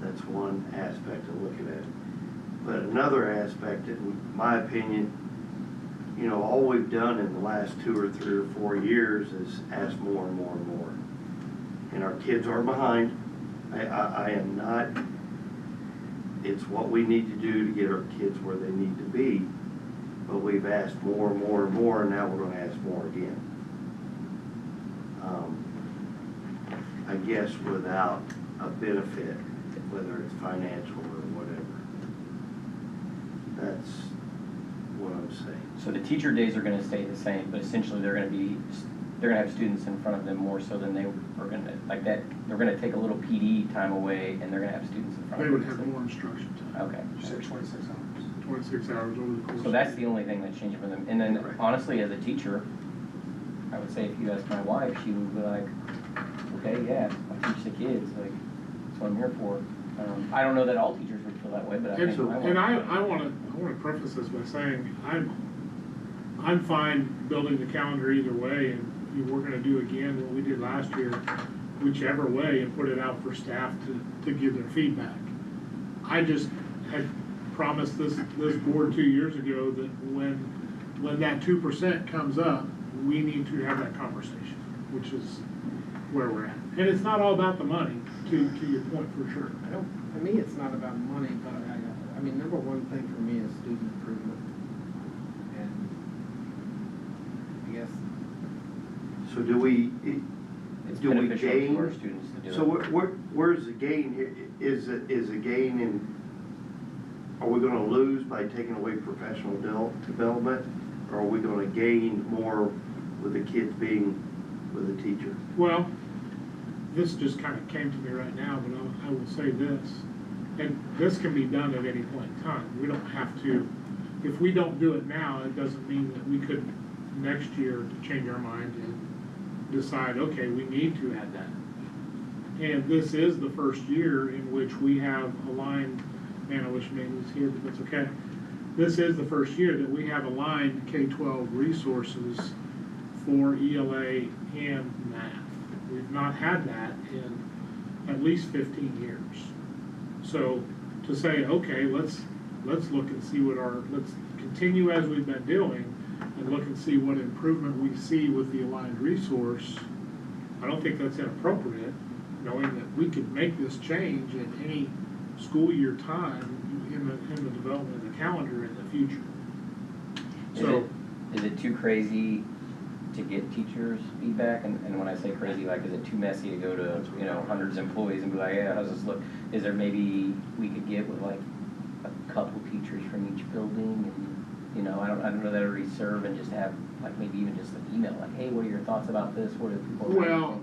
that's one aspect of looking at it. But another aspect, in my opinion, all we've done in the last 2 or 3 or 4 years is ask more and more and more. And our kids are behind. I am not, it's what we need to do to get our kids where they need to be. But we've asked more and more and more, and now we're going to ask more again. I guess without a benefit, whether it's financial or whatever. That's what I'm saying. so the teacher days are gonna stay the same, but essentially they're gonna have students in front of them more so than they are gonna, like that, they're gonna take a little PD time away, and they're gonna have students in front They of would them. have more instruction time. Okay. 26 hours. 26 hours over the course. So that's the only thing that's changing for them. And then Right. honestly, as a teacher, I would say if you asked my wife, she would be like, okay, yeah, I teach the kids, like, that's what I'm here for. I don't know that all teachers would feel that way, but I think I would. And I want to preface this by saying I'm fine building the calendar either way, and we're going to do again what we did last year, whichever way, and put it out for staff to give their feedback. I just had promised this board 2 years ago that when that 2% comes up, we need to have that conversation, which is where we're at. And it's not all about the money, to your point, for sure. For me, it's not about money, but I mean, number one thing for me is student improvement. And I guess. So do we It's do we beneficial gain? to our students to do it. So where's the gain here? Is a gain in, are we gonna lose by taking away professional development? Or are we gonna gain more with the kids being with the teacher? Well, this just kind of came to me right now, but I will say this, and this can be done at any point in time. We don't have to, if we don't do it now, it doesn't mean that we could next year change our mind and decide, okay, we need to add that. And this is the first year in which we have aligned, man, I wish Nate was here, but that's okay. This is the first year that we have aligned K-12 resources for ELA and math. We've not had that in at least 15 years. So to say, okay, let's look and see let's continue as we've been doing and look and see what improvement we see with the aligned resource, I don't think that's inappropriate, knowing that we could make this change at any school year time in the development of the calendar in the future. So, Is it too crazy to get teachers' feedback? And when I say crazy, like, is it too messy to go to, you know, hundreds of employees and be like, yeah, how's this look? Is there maybe we could get with like a couple teachers from each building and, you know, I don't know that already serve, and just have like maybe even just an email, like, hey, what are your thoughts about this? What are people? well,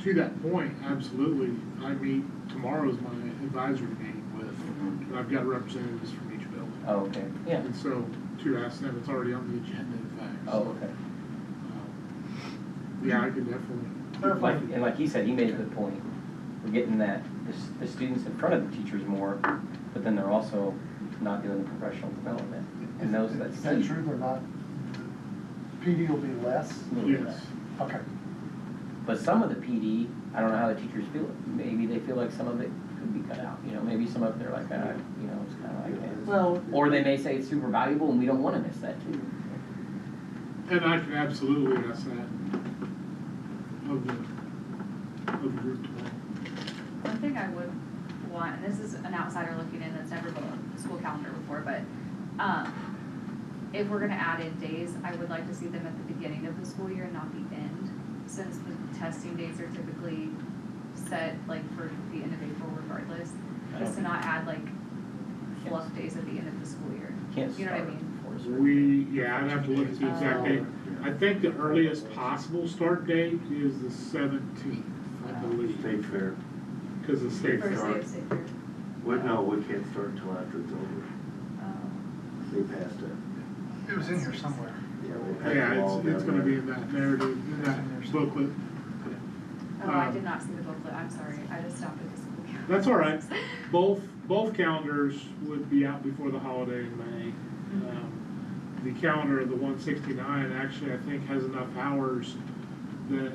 to that point, absolutely. I meet, tomorrow's my advisory meeting with, and I've got representatives from each building. Oh, okay, yeah. And so, to ask them, it's already on the agenda, in fact. Oh, So, okay. yeah, I could definitely. Like, and like he said, he made a good point. We're getting that, the students in front of the teachers more, but then they're also not doing the professional development. And those that Is that see. true, they're not, PD will be less? Yes. Okay. But some of the PD, I don't know how the teachers feel. Maybe they feel like some of it could be cut out. You know, maybe some of it they're like, you know, it's kind of like that. Well, Or they may say it's super valuable and we don't want to miss that too. And I can absolutely ask that of the group tomorrow. One thing I would want, and this is an outsider looking in that's never been on the school calendar before, but, if we're gonna add in days, I would like to see them at the beginning of the school year, not the end, since the testing dates are typically set like for the end of April regardless, just to not add like fluff days at the end of the school year. Can't You know what I start mean? Yeah, I'd have to look at the exact date. I think the earliest possible start date is the 17th, I believe, State fair. because the state First day fair. of state fair. No, we can't start until after it's over. They passed it. it was in here somewhere. Yeah, they passed Yeah, the law it's down gonna there. be in that narrative, in that booklet. Oh, I did not see the booklet, I'm sorry, I just stopped at the school calendar. That's all right. Both calendars would be out before the holiday in May. The calendar of the 169 actually, I think, has enough hours that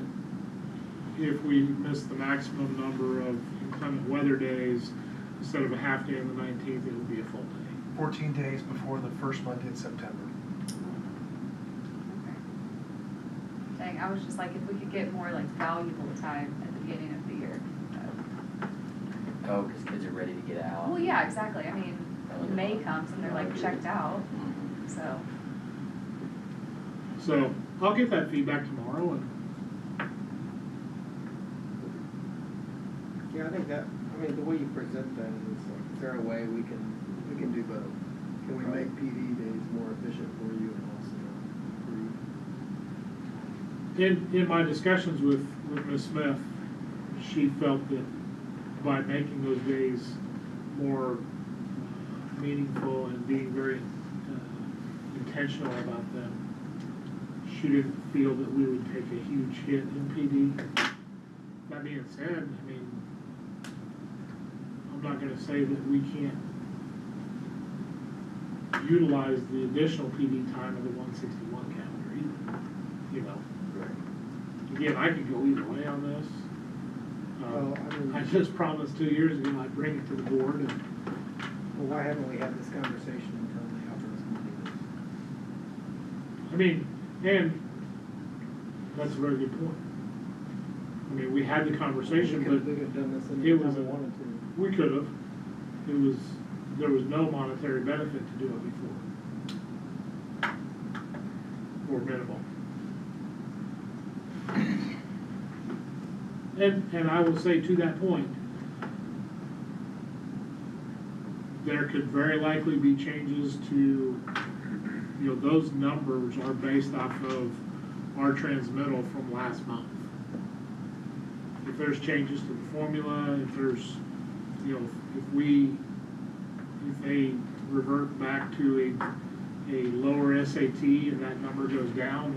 if we miss the maximum number of inclement weather days, instead of a half day on the 19th, it would be a full day. 14 days before the first Monday in September. Dang, I was just like, if we could get more like valuable time at the beginning of the year. Oh, because kids are ready to get out. Well, yeah, exactly, I mean, May comes and they're like checked out, so. So I'll get that feedback tomorrow, and Yeah, I think that, I mean, the way you present that is like, is there a way we can do both? Can we make PD days more efficient for you and also improve? in my discussions with Ms. Smith, she felt that by making those days more meaningful and being very intentional about them, she didn't feel that we would take a huge hit in PD. That being said, I mean, I'm not gonna say that we can't utilize the additional PD time of the 161 calendar either, you know. Again, I could go either way on this. Well, I mean- I just promised 2 years ago I'd bring it to the board, and Well, why haven't we had this conversation until they offer us money? I mean, and that's a very good point. I mean, we had the conversation, We but could have done this it was anytime we a- wanted to. we could have. There was no monetary benefit to do it before. Or minimal. And I will say to that point, there could very likely be changes to, you know, those numbers are based off of our transmittal from last month. If there's changes to the formula, if there's, you know, if they revert back to a lower SAT and that number goes down,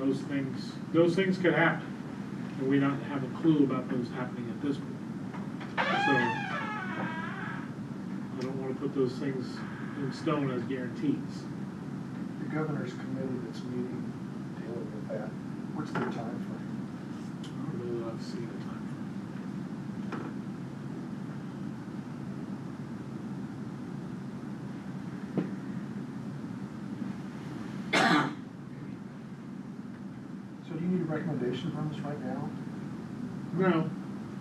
those things could happen. And we don't have a clue about those happening at this point. So, I don't wanna put those things in stone as guarantees. The governor's committee that's meeting, dealing with that, what's their timeframe? I don't know that I've seen a time So do you need to recommendations on this right now? No,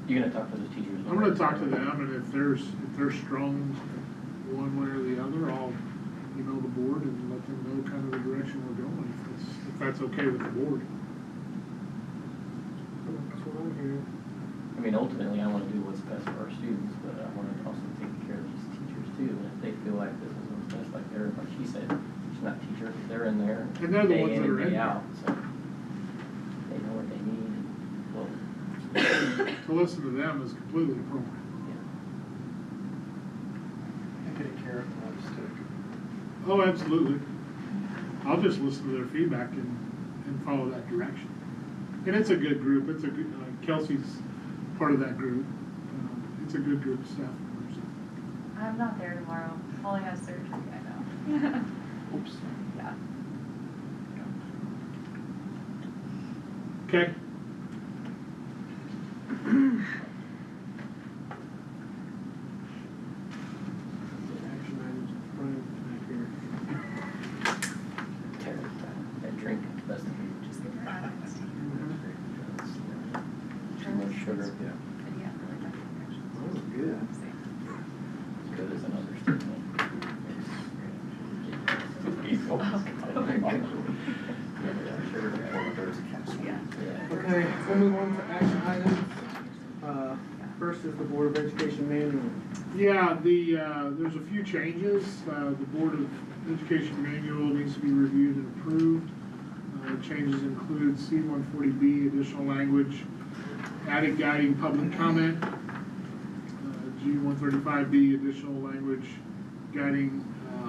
You're gonna talk to those teachers? I'm gonna talk to them, and if they're strong one way or the other, I'll email the board and let them know kind of the direction we're going, if that's okay with the board. That's what I'm hearing. I mean, ultimately, I wanna do what's best for our students, but I wanna also take care of these teachers too, and if they feel like this is what's best, like she said, she's not a teacher, they're in there. And they're the day ones in that and are in day there. out, so they know what they need, and, well, To listen to them is completely appropriate. And get a carrot and not a stick. Oh, absolutely. I'll just listen to their feedback and follow that direction. And it's a good group, it's a good, Kelsey's part of that group. It's a good group of staff members. I'm not there tomorrow. Holly has surgery, I know. Oops. Yeah. Okay. Action items, Brian, back here. tear it down. That drink, best of you, just get too much sugar, yeah. Oh, good. Good as an understatement. Okay, we'll move on to action items. First is the Board of Education manual. Yeah, there's a few changes. The Board of Education manual needs to be reviewed and approved. Changes include C-140B, additional language, added guiding public comment, G-135B, additional language guiding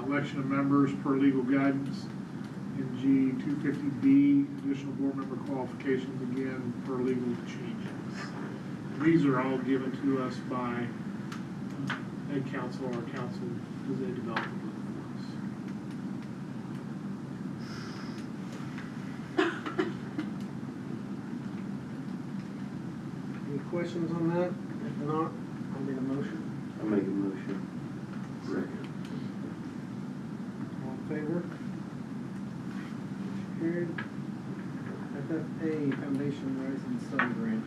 election of members per legal guidance, and G-250B, additional board member qualifications, again, per legal changes. These are all given to us by Ed Council, our council, as they develop them for us. Any questions on that? If not, I'll need a motion. I make a motion. All in favor? Carried. FFA Foundation Rising Sun Grant.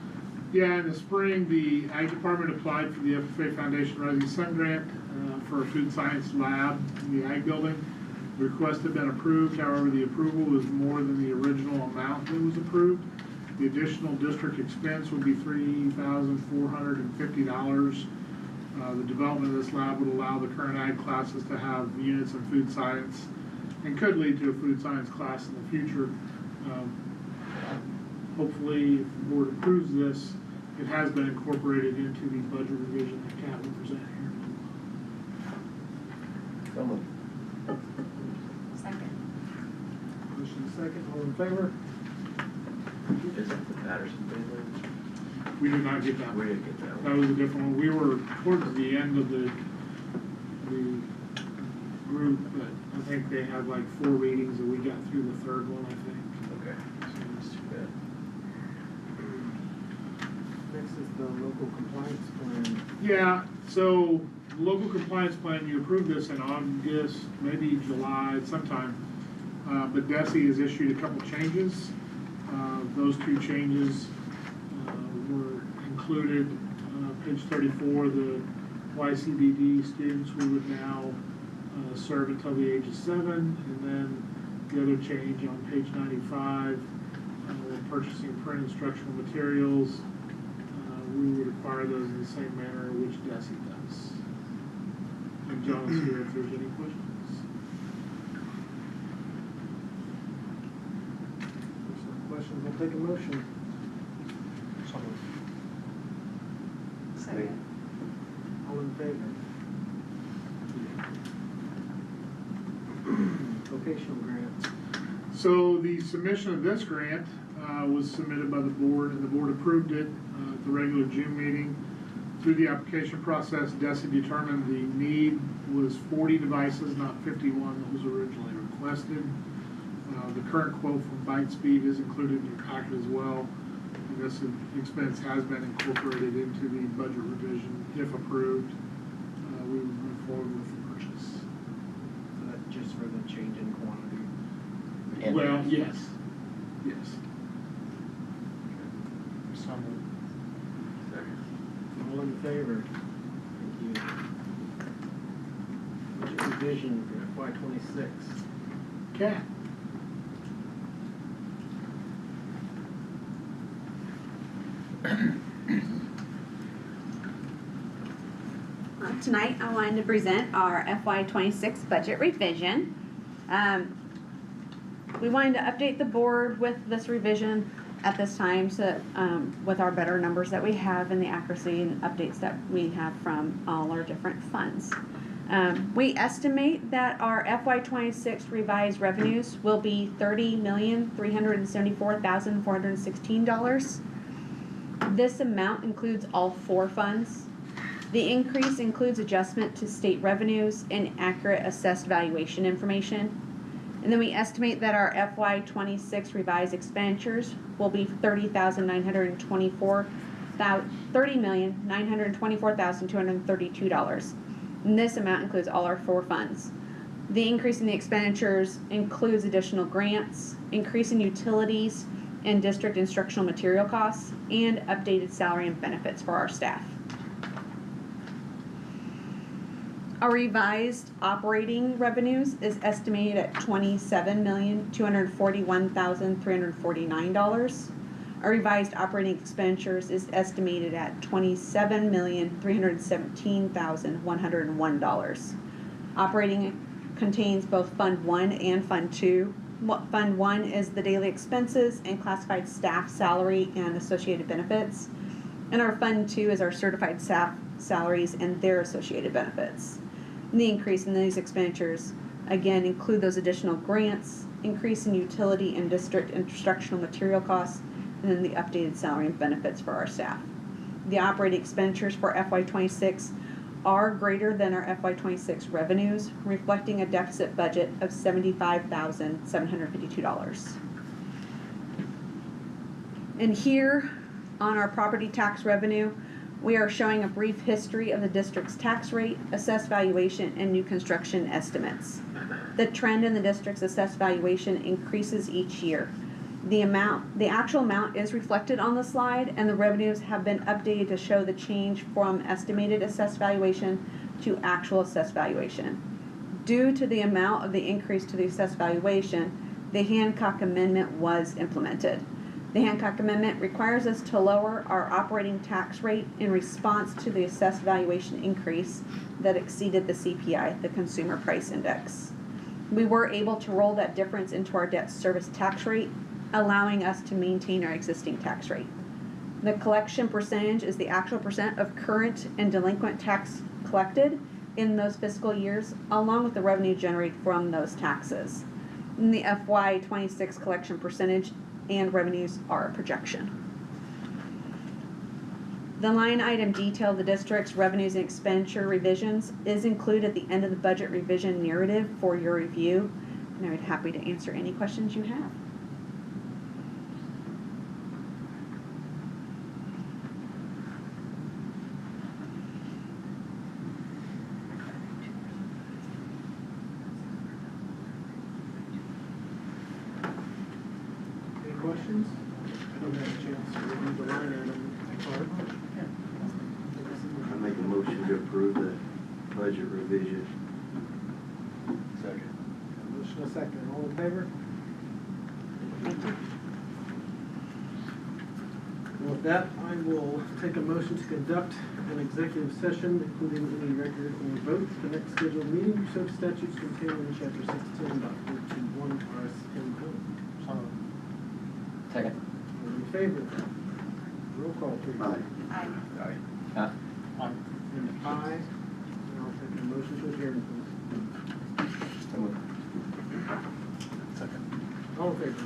Yeah, in the spring, the Ag Department applied for the FFA Foundation Rising Sun Grant for a food science lab in the Ag building. The request had been approved, however, the approval was more than the original amount that was approved. The additional district expense would be $3,450. The development of this lab would allow the current Ag classes to have units in food science and could lead to a food science class in the future. Hopefully, if the board approves this, it has been incorporated into the budget revision that Kat will present here. So moved. Second. Motion second, all in favor? Is it the Patterson family? We did not get that We one. didn't get that That one. was a different one. We were towards the end of the group, but I think they had like 4 readings and we got through the third one, I think. Okay, that's too bad. Next is the local compliance plan. Yeah, so local compliance plan, you approved this in August, maybe July, sometime. But DESI has issued a couple changes. Those 2 changes were included, page 34, the YCBD students, we would now serve until the age of 7, and then the other change on page 95, we're purchasing print instructional materials. We would acquire those in the same manner in which DESI does. And John's here if there's any questions. If there's no questions, I'll take a motion. Second. All in favor? Vocational grants. So the submission of this grant was submitted by the board, and the board approved it at the regular June meeting. Through the application process, DESI determined the need was 40 devices, not 51 that was originally requested. The current quote from Bytespeed is included in your packet as well. And this expense has been incorporated into the budget revision. If approved, we would move forward with the purchase. So that's just for the change in quantity. And- Well, yes, yes. in favor? Thank you. Budget revision for FY '26. Okay. Tonight, I wanted to present our FY '26 budget revision. We wanted to update the board with this revision at this time, so, with our better numbers that we have and the accuracy and updates that we have from all our different funds. We estimate that our FY '26 revised revenues will be $30,374,416. This amount includes all 4 funds. The increase includes adjustment to state revenues and accurate assessed valuation information. And then we estimate that our FY '26 revised expenditures will be $30,924,232. And this amount includes all our 4 funds. The increase in the expenditures includes additional grants, increase in utilities and district instructional material costs, and updated salary and benefits for our staff. Our revised operating revenues is estimated at $27,241,349. Our revised operating expenditures is estimated at $27,317,101. Operating contains both Fund 1 and Fund 2. Fund 1 is the daily expenses and classified staff salary and associated benefits. And our Fund 2 is our certified staff salaries and their associated benefits. And the increase in these expenditures, again, include those additional grants, increase in utility and district instructional material costs, and then the updated salary and benefits for our staff. The operating expenditures for FY '26 are greater than our FY '26 revenues, reflecting a deficit budget of $75,752. And here on our property tax revenue, we are showing a brief history of the district's tax rate, assessed valuation, and new construction estimates. The trend in the district's assessed valuation increases each year. The actual amount is reflected on the slide, and the revenues have been updated to show the change from estimated assessed valuation to actual assessed valuation. Due to the amount of the increase to the assessed valuation, the Hancock Amendment was implemented. The Hancock Amendment requires us to lower our operating tax rate in response to the assessed valuation increase that exceeded the CPI, the Consumer Price Index. We were able to roll that difference into our debt service tax rate, allowing us to maintain our existing tax rate. The collection percentage is the actual percent of current and delinquent tax collected in those fiscal years, along with the revenue generated from those taxes. And the FY '26 collection percentage and revenues are a projection. The line item detail of the district's revenues and expenditure revisions is included at the end of the budget revision narrative for your review, and I'd be happy to answer any questions you have. Questions? I don't have a chance to review the line item part. I make a motion to approve the budget revision. Second. Motion a second, all in favor? And with that, I will take a motion to conduct an executive session, including any record or vote, the next scheduled meeting, pursuant to statutes contained in chapter 610.421 RSMO. Second. All in favor? Roll call, please. Aye. Aye. Aye. And aye. And I'll take a motion to adjourn, please. So moved. All in favor?